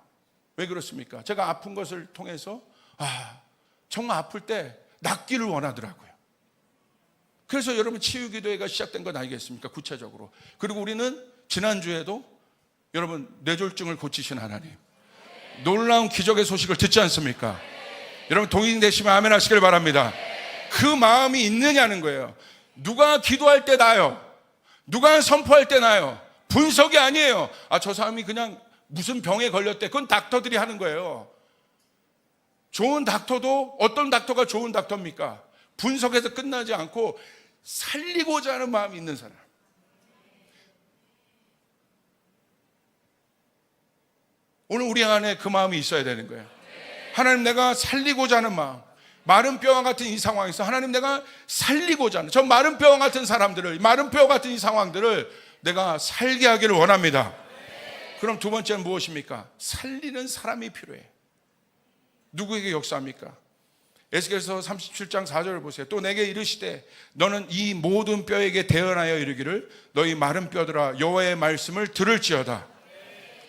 왜 그렇습니까? 제가 아픈 것을 통해서 정말 아플 때 낫기를 원하더라고요. 그래서 여러분 치유기도회가 시작된 건 아니겠습니까? 구체적으로. 그리고 우리는 지난주에도 여러분 뇌졸중을 고치신 하나님 놀라운 기적의 소식을 듣지 않습니까? 여러분 동의되시면 아멘 하시길 바랍니다. 그 마음이 있느냐는 거예요. 누가 기도할 때 나요? 누가 선포할 때 나요? 분석이 아니에요. 저 사람이 그냥 무슨 병에 걸렸대. 그건 닥터들이 하는 거예요. 좋은 닥터도 어떤 닥터가 좋은 닥터입니까? 분석해서 끝나지 않고 살리고자 하는 마음이 있는 사람. 오늘 우리 안에 그 마음이 있어야 되는 거예요. 하나님, 내가 살리고자 하는 마음. 마른 뼈와 같은 이 상황에서 하나님, 내가 살리고자 하는, 저 마른 뼈와 같은 사람들을, 마른 뼈와 같은 이 상황들을 내가 살게 하기를 원합니다. 그럼 두 번째는 무엇입니까? 살리는 사람이 필요해. 누구에게 역사합니까? 에스겔서 37장 4절을 보세요. 또 내게 이르시되 너는 이 모든 뼈에게 대언하여 이르기를 너희 마른 뼈들아 여호와의 말씀을 들을지어다.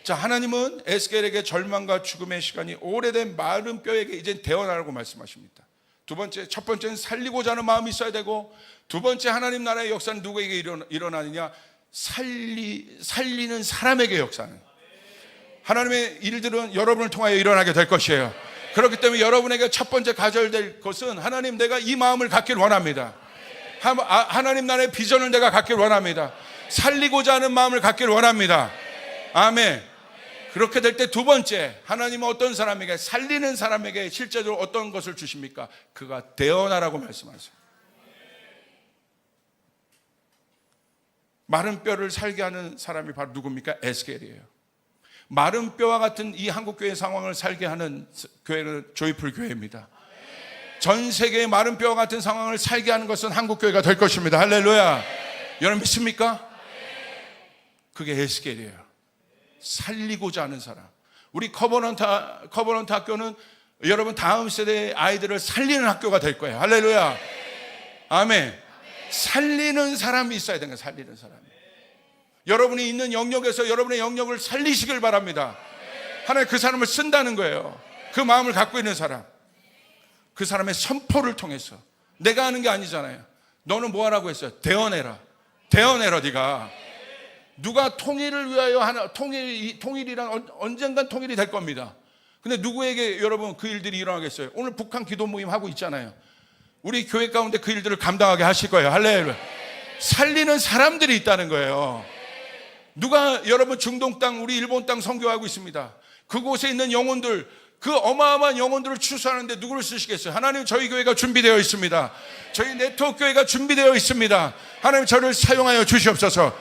자, 하나님은 에스겔에게 절망과 죽음의 시간이 오래된 마른 뼈에게 이제 대언하라고 말씀하십니다. 두 번째, 첫 번째는 살리고자 하는 마음이 있어야 되고, 두 번째, 하나님 나라의 역사는 누구에게 일어나느냐? 살리는 사람에게 역사는. 하나님의 일들은 여러분을 통하여 일어나게 될 것이에요. 그렇기 때문에 여러분에게 첫 번째 가져될 것은, 하나님, 내가 이 마음을 갖길 원합니다. 하나님 나라의 비전을 내가 갖길 원합니다. 살리고자 하는 마음을 갖길 원합니다. 아멘. 그렇게 될 때 두 번째, 하나님은 어떤 사람에게, 살리는 사람에게 실제로 어떤 것을 주십니까? 그가 대언하라고 말씀하세요. 마른 뼈를 살게 하는 사람이 바로 누굽니까? 에스겔이에요. 마른 뼈와 같은 이 한국교회 상황을 살게 하는 교회는 조이풀 교회입니다. 전 세계의 마른 뼈와 같은 상황을 살게 하는 것은 한국교회가 될 것입니다. 할렐루야. 여러분 믿습니까? 그게 에스겔이에요. 살리고자 하는 사람. 우리 커버넌트 학교는 여러분 다음 세대의 아이들을 살리는 학교가 될 거예요. 할렐루야. 아멘. 살리는 사람이 있어야 되는 거예요. 살리는 사람이. 여러분이 있는 영역에서 여러분의 영역을 살리시길 바랍니다. 하나님 그 사람을 쓴다는 거예요. 그 마음을 갖고 있는 사람, 그 사람의 선포를 통해서. 내가 하는 게 아니잖아요. 너는 뭐 하라고 했어요? 대언해라. 대언해라. 네가 누가 통일을 위하여 하나, 통일이란 언젠간 통일이 될 겁니다. 근데 누구에게 여러분 그 일들이 일어나겠어요? 오늘 북한 기도 모임 하고 있잖아요. 우리 교회 가운데 그 일들을 감당하게 하실 거예요. 할렐루야. 살리는 사람들이 있다는 거예요. 누가 여러분 중동 땅, 우리 일본 땅 선교하고 있습니다. 그곳에 있는 영혼들, 그 어마어마한 영혼들을 추수하는데 누구를 쓰시겠어요? 하나님, 저희 교회가 준비되어 있습니다. 저희 네트워크 교회가 준비되어 있습니다. 하나님, 저를 사용하여 주시옵소서.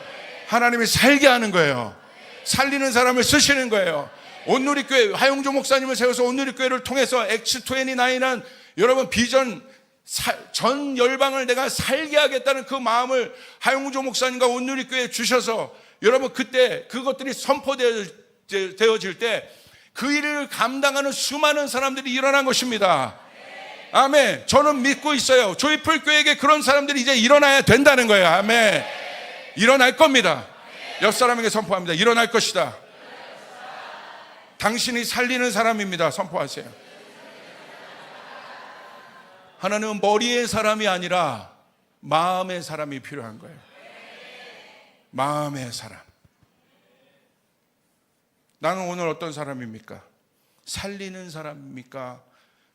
하나님이 살게 하는 거예요. 살리는 사람을 쓰시는 거예요. 온누리교회, 하용조 목사님을 세워서 온누리교회를 통해서 X29한 여러분 비전, 전 열방을 내가 살게 하겠다는 그 마음을 하용조 목사님과 온누리교회에 주셔서 여러분 그때 그것들이 선포되어질 때 그 일을 감당하는 수많은 사람들이 일어난 것입니다. 아멘. 저는 믿고 있어요. 조이풀 교회에게 그런 사람들이 이제 일어나야 된다는 거예요. 아멘. 일어날 겁니다. 옆 사람에게 선포합니다. 일어날 것이다. 당신이 살리는 사람입니다. 선포하세요. 하나님은 머리의 사람이 아니라 마음의 사람이 필요한 거예요. 마음의 사람. 나는 오늘 어떤 사람입니까? 살리는 사람입니까?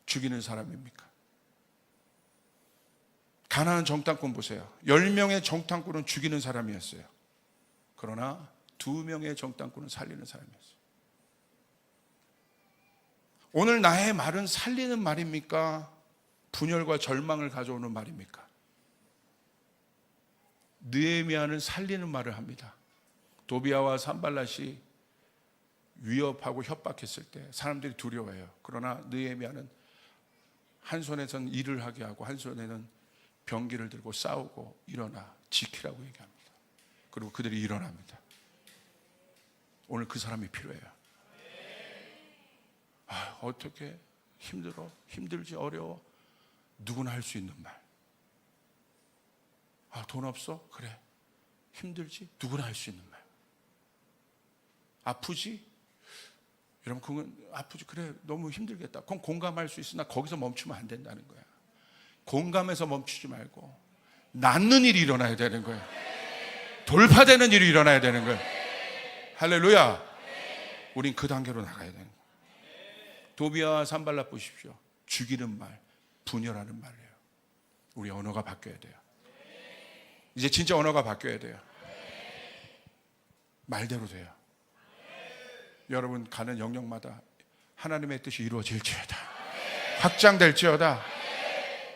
죽이는 사람입니까? 가나안 정탐꾼 보세요. 10명의 정탐꾼은 죽이는 사람이었어요. 그러나 2명의 정탐꾼은 살리는 사람이었어요. 오늘 나의 말은 살리는 말입니까? 분열과 절망을 가져오는 말입니까? 느헤미야는 살리는 말을 합니다. 도비야와 산발랏이 위협하고 협박했을 때 사람들이 두려워해요. 그러나 느헤미야는 한 손에서는 일을 하게 하고 한 손에는 병기를 들고 싸우고 일어나 지키라고 얘기합니다. 그리고 그들이 일어납니다. 오늘 그 사람이 필요해요. 어떻게 힘들어? 힘들지? 어려워? 누구나 할 수 있는 말. 돈 없어? 그래. 힘들지? 누구나 할 수 있는 말. 아프지? 여러분, 그건 아프지? 그래. 너무 힘들겠다. 그럼 공감할 수 있으나 거기서 멈추면 안 된다는 거야. 공감해서 멈추지 말고 낫는 일이 일어나야 되는 거예요. 돌파되는 일이 일어나야 되는 거예요. 할렐루야. 우린 그 단계로 나가야 되는 거예요. 도비야와 산발랏 보십시오. 죽이는 말, 분열하는 말이에요. 우리 언어가 바뀌어야 돼요. 이제 진짜 언어가 바뀌어야 돼요. 말대로 돼요. 여러분 가는 영역마다 하나님의 뜻이 이루어질지어다. 확장될지어다.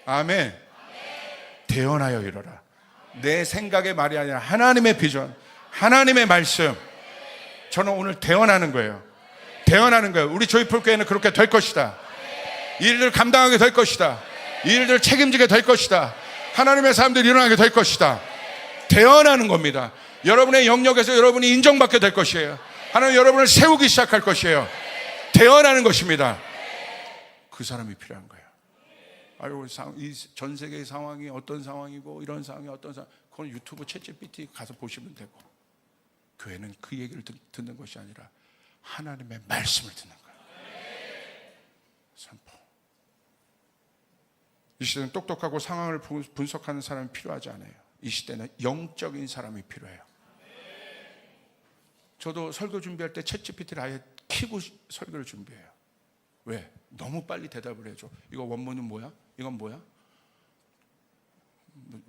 아멘. 대언하여 이르라. 내 생각의 말이 아니라 하나님의 비전, 하나님의 말씀. 저는 오늘 대언하는 거예요. 대언하는 거예요. 우리 조이풀 교회는 그렇게 될 것이다. 이 일들을 감당하게 될 것이다. 이 일들을 책임지게 될 것이다. 하나님의 사람들이 일어나게 될 것이다. 태어나는 겁니다. 여러분의 영역에서 여러분이 인정받게 될 것이에요. 하나님 여러분을 세우기 시작할 것이에요. 태어나는 것입니다. 그 사람이 필요한 거예요. 아유, 이 전 세계의 상황이 어떤 상황이고 이런 상황이 어떤 상황, 그건 유튜브 챗GPT 가서 보시면 되고, 교회는 그 얘기를 듣는 것이 아니라 하나님의 말씀을 듣는 거예요. 선포. 이 시대는 똑똑하고 상황을 분석하는 사람이 필요하지 않아요. 이 시대는 영적인 사람이 필요해요. 저도 설교 준비할 때 챗GPT를 아예 켜고 설교를 준비해요. 왜? 너무 빨리 대답을 해줘. 이거 원문은 뭐야? 이건 뭐야?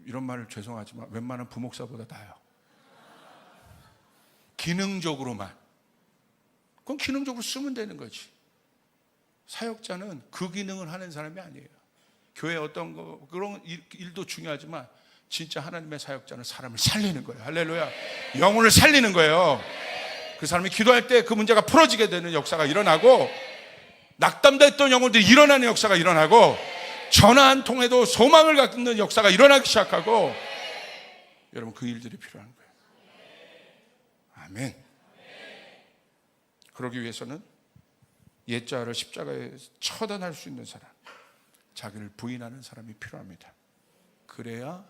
이런 말을 죄송하지만 웬만한 부목사보다 나아요. 기능적으로만. 그건 기능적으로 쓰면 되는 거지. 사역자는 그 기능을 하는 사람이 아니에요. 교회 어떤 거 그런 일도 중요하지만 진짜 하나님의 사역자는 사람을 살리는 거예요. 할렐루야. 영혼을 살리는 거예요. 그 사람이 기도할 때 그 문제가 풀어지게 되는 역사가 일어나고, 낙담됐던 영혼들이 일어나는 역사가 일어나고, 전화 한 통에도 소망을 갖는 역사가 일어나기 시작하고, 여러분 그 일들이 필요한 거예요. 아멘. 그러기 위해서는 옛자를 십자가에 처단할 수 있는 사람, 자기를 부인하는 사람이 필요합니다. 그래야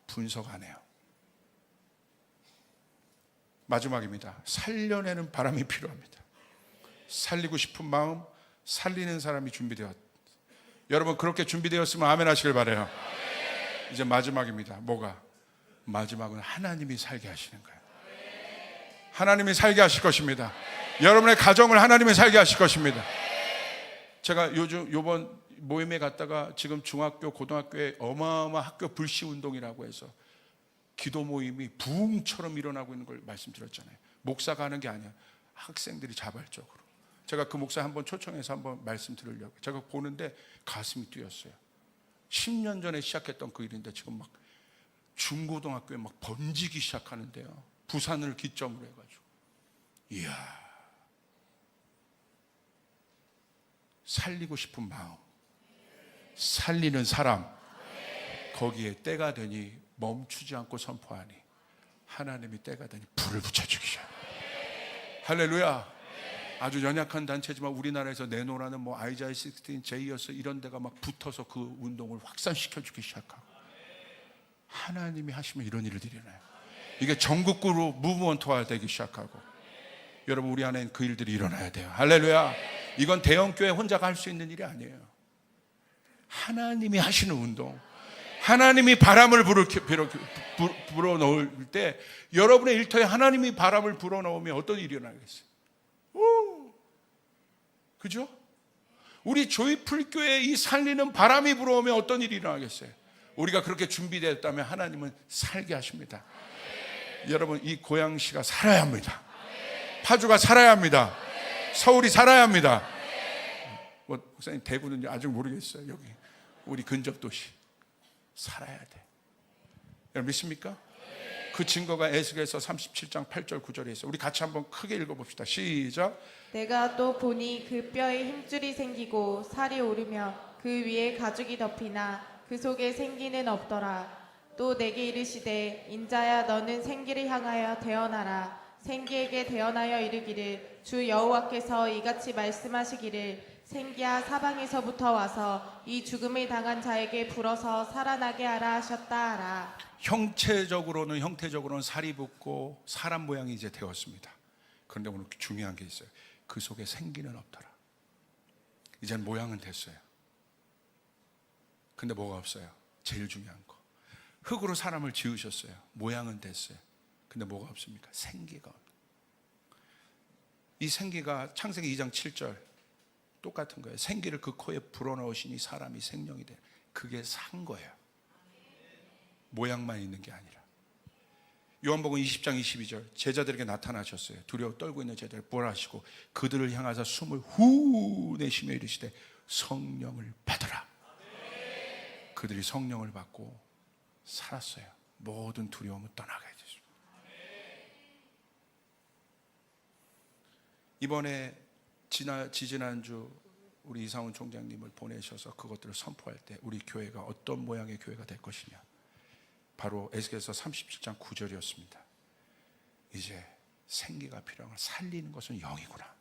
분석 안 해요. 마지막입니다. 살려내는 바람이 필요합니다. 살리고 싶은 마음, 살리는 사람이 준비되었. 여러분 그렇게 준비되었으면 아멘 하시길 바라요. 이제 마지막입니다. 뭐가? 마지막은 하나님이 살게 하시는 거예요. 하나님이 살게 하실 것입니다. 여러분의 가정을 하나님이 살게 하실 것입니다. 제가 요번 모임에 갔다가 지금 중학교, 고등학교에 어마어마한 학교 불씨 운동이라고 해서 기도 모임이 부흥처럼 일어나고 있는 걸 말씀드렸잖아요. 목사가 하는 게 아니야. 학생들이 자발적으로. 제가 그 목사 한번 초청해서 한번 말씀드리려고. 제가 보는데 가슴이 뛰었어요. 10년 전에 시작했던 그 일인데 지금 막 중고등학교에 막 번지기 시작하는데요. 부산을 기점으로 해가지고. 이야. 살리고 싶은 마음, 살리는 사람, 거기에 때가 되니 멈추지 않고 선포하니 하나님이 때가 되니 불을 붙여주기죠. 할렐루야. 아주 연약한 단체지만 우리나라에서 내노라는 뭐 아이자이 16, 제이어스 이런 데가 막 붙어서 그 운동을 확산시켜주기 시작하고, 하나님이 하시면 이런 일들이 일어나요. 이게 전국구로 무브먼트화 되기 시작하고, 여러분 우리 안에는 그 일들이 일어나야 돼요. 할렐루야. 이건 대형교회 혼자가 할 수 있는 일이 아니에요. 하나님이 하시는 운동, 하나님이 바람을 불어넣을 때 여러분의 일터에 하나님이 바람을 불어넣으면 어떤 일이 일어나겠어요? 그죠? 우리 조이풀교회에 이 살리는 바람이 불어오면 어떤 일이 일어나겠어요? 우리가 그렇게 준비되었다면 하나님은 살게 하십니다. 여러분 이 고양시가 살아야 합니다. 파주가 살아야 합니다. 서울이 살아야 합니다. 뭐 목사님 대구는 아직 모르겠어요. 여기 우리 근접 도시 살아야 돼. 여러분 믿습니까? 그 증거가 에스겔서 37장 8절 9절에 있어요. 우리 같이 한번 크게 읽어봅시다. 시작. 내가 또 보니 그 뼈에 힘줄이 생기고 살이 오르며 그 위에 가죽이 덮이나 그 속에 생기는 없더라. 또 내게 이르시되 인자야 너는 생기를 향하여 대언하라. 생기에게 대언하여 이르기를 주 여호와께서 이같이 말씀하시기를 생기야 사방에서부터 와서 이 죽음을 당한 자에게 불어서 살아나게 하라 하셨다 하라. 형태적으로는 살이 붙고 사람 모양이 이제 되었습니다. 그런데 오늘 중요한 게 있어요. 그 속에 생기는 없더라. 이제는 모양은 됐어요. 근데 뭐가 없어요? 제일 중요한 거. 흙으로 사람을 지으셨어요. 모양은 됐어요. 근데 뭐가 없습니까? 생기가 없어요. 이 생기가 창세기 2장 7절 똑같은 거예요. 생기를 그 코에 불어넣으시니 사람이 생명이 돼. 그게 산 거예요. 모양만 있는 게 아니라. 요한복음 20장 22절 제자들에게 나타나셨어요. 두려워 떨고 있는 제자를 부활하시고 그들을 향하사 숨을 후 내쉬며 이르시되 성령을 받으라. 그들이 성령을 받고 살았어요. 모든 두려움은 떠나게 해주십니다. 이번에 지지난주 우리 이상훈 총장님을 보내셔서 그것들을 선포할 때 우리 교회가 어떤 모양의 교회가 될 것이냐, 바로 에스겔서 37장 9절이었습니다. 이제 생기가 필요한 걸 살리는 것은 영이구나.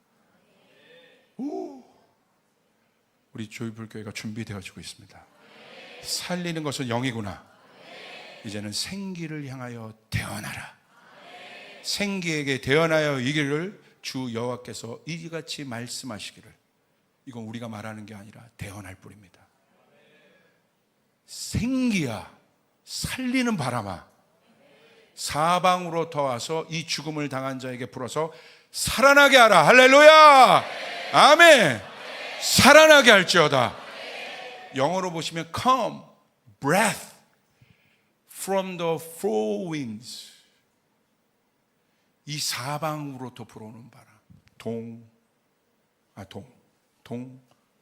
우리 조이풀 교회가 준비되어지고 있습니다. 살리는 것은 영이구나. 이제는 생기를 향하여 대언하라. 생기에게 대언하여 이기를 주 여호와께서 이같이 말씀하시기를. 이건 우리가 말하는 게 아니라 대언할 뿐입니다. 생기야, 살리는 바람아, 사방으로부터 와서 이 죽음을 당한 자에게 불어서 살아나게 하라. 할렐루야, 아멘. 살아나게 할지어다. 영어로 보시면 come, breath from the four winds. 이 사방으로부터 불어오는 바람, 동,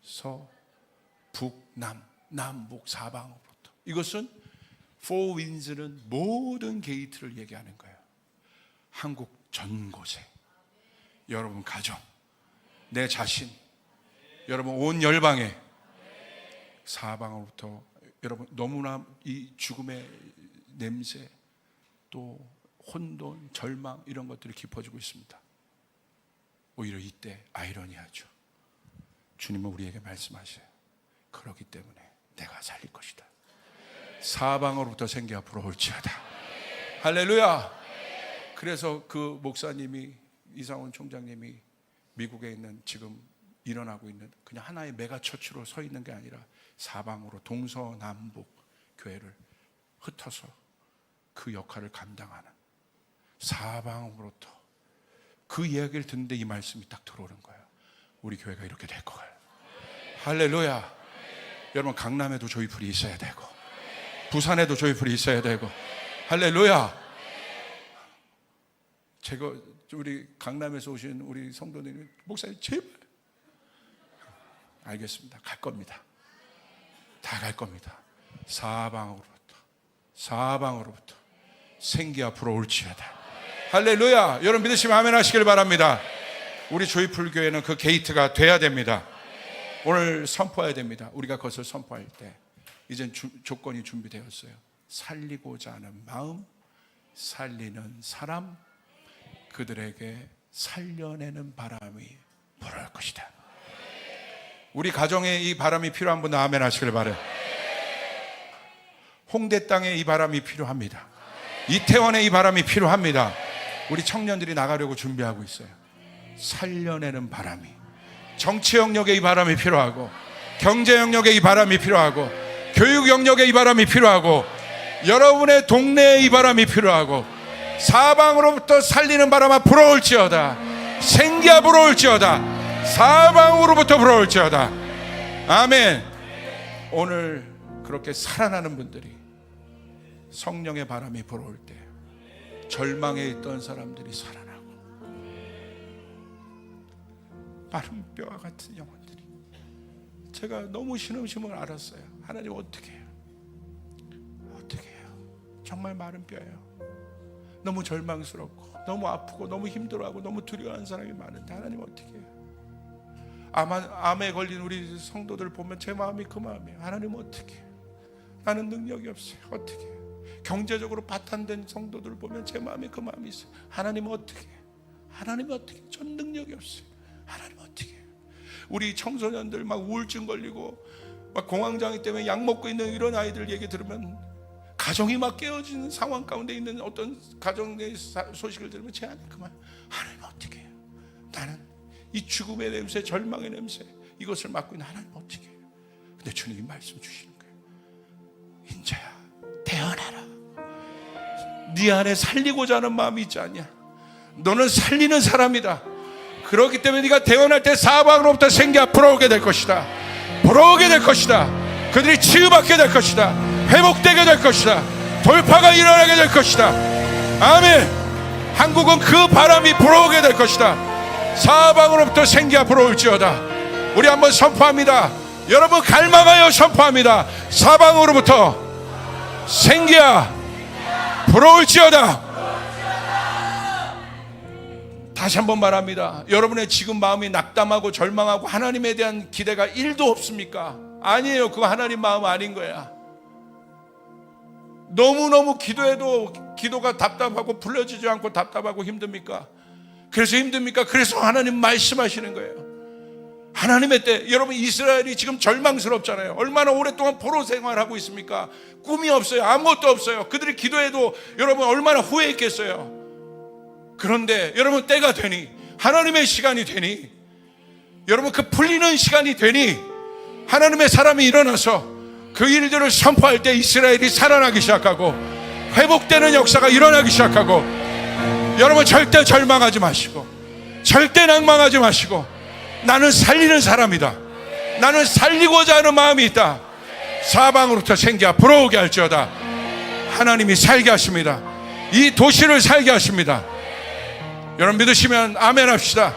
서, 북, 남북 사방으로부터. 이것은 four winds는 모든 게이트를 얘기하는 거예요. 한국 전 곳에, 여러분 가정, 내 자신, 여러분 온 열방에, 사방으로부터 여러분 너무나 이 죽음의 냄새, 또 혼돈, 절망, 이런 것들이 깊어지고 있습니다. 오히려 이때 아이러니하죠. 주님은 우리에게 말씀하셔요. 그렇기 때문에 내가 살릴 것이다. 사방으로부터 생기가 불어올지어다. 할렐루야. 그래서 그 목사님이, 이상훈 총장님이 미국에 있는 지금 일어나고 있는 그냥 하나의 메가처치로 서 있는 게 아니라 사방으로 동서남북 교회를 흩어서 그 역할을 감당하는, 사방으로부터 그 이야기를 듣는데 이 말씀이 딱 들어오는 거예요. 우리 교회가 이렇게 될 거예요. 할렐루야. 여러분 강남에도 조이풀이 있어야 되고, 부산에도 조이풀이 있어야 되고, 할렐루야. 제가 우리 강남에서 오신 우리 성도님, 목사님 제발, 알겠습니다. 갈 겁니다. 다 갈 겁니다. 사방으로부터 생기가 불어올지어다. 할렐루야. 여러분 믿으시면 아멘 하시길 바랍니다. 우리 조이풀 교회는 그 게이트가 돼야 됩니다. 오늘 선포해야 됩니다. 우리가 그것을 선포할 때 이젠 조건이 준비되었어요. 살리고자 하는 마음, 살리는 사람, 그들에게 살려내는 바람이 불어올 것이다. 우리 가정에 이 바람이 필요한 분은 아멘 하시길 바라요. 홍대 땅에 이 바람이 필요합니다. 이태원에 이 바람이 필요합니다. 우리 청년들이 나가려고 준비하고 있어요. 살려내는 바람이, 정치 영역에 이 바람이 필요하고, 경제 영역에 이 바람이 필요하고, 교육 영역에 이 바람이 필요하고, 여러분의 동네에 이 바람이 필요하고, 사방으로부터 살리는 바람아 불어올지어다. 생기야 불어올지어다. 사방으로부터 불어올지어다. 아멘. 오늘 그렇게 살아나는 분들이, 성령의 바람이 불어올 때 절망에 있던 사람들이 살아나고, 마른 뼈와 같은 영혼들이, 제가 너무 신음심을 알았어요. 하나님 어떻게 해요? 정말 마른 뼈예요. 너무 절망스럽고 너무 아프고 너무 힘들어하고 너무 두려워하는 사람이 많은데 하나님 어떻게 해요? 암에 걸린 우리 성도들 보면 제 마음이 그 마음이에요. 하나님 어떻게 해요? 나는 능력이 없어요. 어떻게 해요? 경제적으로 파탄된 성도들 보면 제 마음이 그 마음이 있어요. 하나님 어떻게 해요? 하나님 어떻게 해요? 전 능력이 없어요. 하나님 어떻게 해요? 우리 청소년들 막 우울증 걸리고 막 공황장애 때문에 약 먹고 있는 이런 아이들 얘기 들으면, 가정이 막 깨어지는 상황 가운데 있는 어떤 가정의 소식을 들으면 제 안에 그만, 하나님 어떻게 해요? 나는 이 죽음의 냄새, 절망의 냄새, 이것을 맡고 있는 하나님 어떻게 해요? 근데 주님이 말씀 주시는 거예요. 인자야, 대언하라. 네 안에 살리고자 하는 마음이 있지 않냐? 너는 살리는 사람이다. 그렇기 때문에 네가 대언할 때 사방으로부터 생기가 불어오게 될 것이다. 불어오게 될 것이다. 그들이 치유받게 될 것이다. 회복되게 될 것이다. 돌파가 일어나게 될 것이다. 아멘. 한국은 그 바람이 불어오게 될 것이다. 사방으로부터 생기가 불어올지어다. 우리 한번 선포합니다. 여러분 갈망하여 선포합니다. 사방으로부터 생기야 불어올지어다. 다시 한번 말합니다. 여러분의 지금 마음이 낙담하고 절망하고 하나님에 대한 기대가 1도 없습니까? 아니에요. 그거 하나님 마음 아닌 거야. 너무너무 기도해도 기도가 답답하고 풀려지지 않고 답답하고 힘듭니까? 그래서 힘듭니까? 그래서 하나님 말씀하시는 거예요. 하나님의 때, 여러분 이스라엘이 지금 절망스럽잖아요. 얼마나 오랫동안 포로 생활하고 있습니까? 꿈이 없어요. 아무것도 없어요. 그들이 기도해도 여러분 얼마나 후회했겠어요. 그런데 여러분 때가 되니, 하나님의 시간이 되니, 여러분 그 풀리는 시간이 되니 하나님의 사람이 일어나서 그 일들을 선포할 때 이스라엘이 살아나기 시작하고 회복되는 역사가 일어나기 시작하고, 여러분 절대 절망하지 마시고 절대 낭망하지 마시고, 나는 살리는 사람이다, 나는 살리고자 하는 마음이 있다, 사방으로부터 생기가 불어오게 할지어다. 하나님이 살게 하십니다. 이 도시를 살게 하십니다. 여러분 믿으시면 아멘 합시다.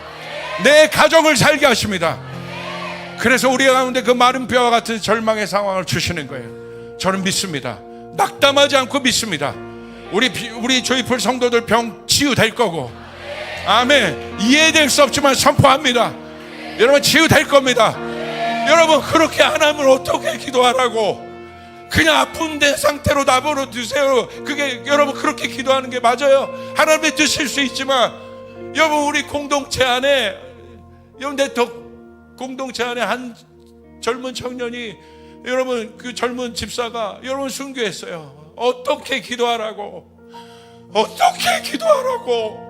내 가정을 살게 하십니다. 그래서 우리 가운데 그 마른 뼈와 같은 절망의 상황을 주시는 거예요. 저는 믿습니다. 낙담하지 않고 믿습니다. 우리 조이풀 성도들 병 치유될 거고, 아멘. 이해될 수 없지만 선포합니다. 여러분 치유될 겁니다. 여러분 그렇게 안 하면 어떻게 기도하라고? 그냥 아픈 데 상태로 나버려 두세요. 그게 여러분 그렇게 기도하는 게 맞아요. 하나님의 뜻일 수 있지만, 여러분 우리 공동체 안에, 여러분 내 공동체 안에 한 젊은 청년이, 여러분 그 젊은 집사가 여러분 순교했어요. 어떻게 기도하라고? 어떻게 기도하라고?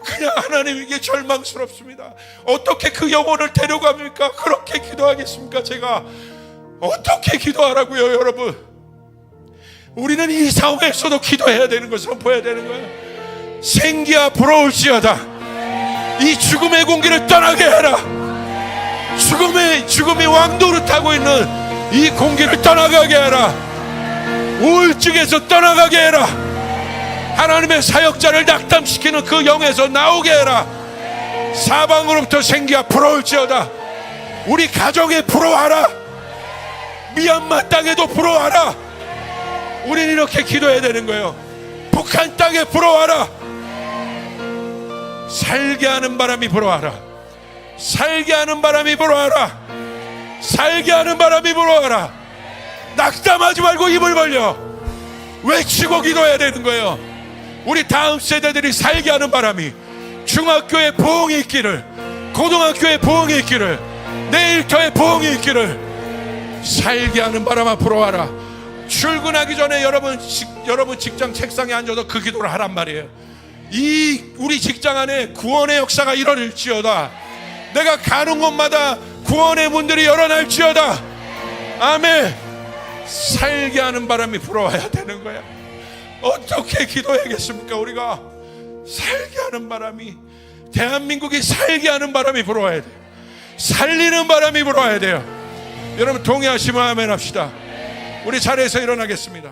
그냥 하나님에게 절망스럽습니다. 어떻게 그 영혼을 데려갑니까? 그렇게 기도하겠습니까? 제가 어떻게 기도하라고요? 여러분 우리는 이 상황에서도 기도해야 되는 거, 선포해야 되는 거예요. 생기야 불어올지어다. 이 죽음의 공기를 떠나게 해라. 죽음이 왕노릇하고 있는 이 공기를 떠나가게 해라. 우울증에서 떠나가게 해라. 하나님의 사역자를 낙담시키는 그 영에서 나오게 해라. 사방으로부터 생기가 불어올지어다. 우리 가정에 불어와라. 미얀마 땅에도 불어와라. 우리는 이렇게 기도해야 되는 거예요. 북한 땅에 불어와라. 살게 하는 바람이 불어와라. 살게 하는 바람이 불어와라. 살게 하는 바람이 불어와라. 낙담하지 말고 입을 벌려 외치고 기도해야 되는 거예요. 우리 다음 세대들이 살게 하는 바람이, 중학교에 부흥이 있기를, 고등학교에 부흥이 있기를, 내 일터에 부흥이 있기를, 살게 하는 바람아 불어와라. 출근하기 전에 여러분 직장 책상에 앉아서 그 기도를 하란 말이에요. 이 우리 직장 안에 구원의 역사가 일어날지어다. 내가 가는 곳마다 구원의 문들이 열어날지어다. 아멘. 살게 하는 바람이 불어와야 되는 거야. 어떻게 기도해야겠습니까? 우리가 살게 하는 바람이, 대한민국이 살게 하는 바람이 불어와야 돼요. 살리는 바람이 불어와야 돼요. 여러분 동의하시면 아멘 합시다. 우리 자리에서 일어나겠습니다.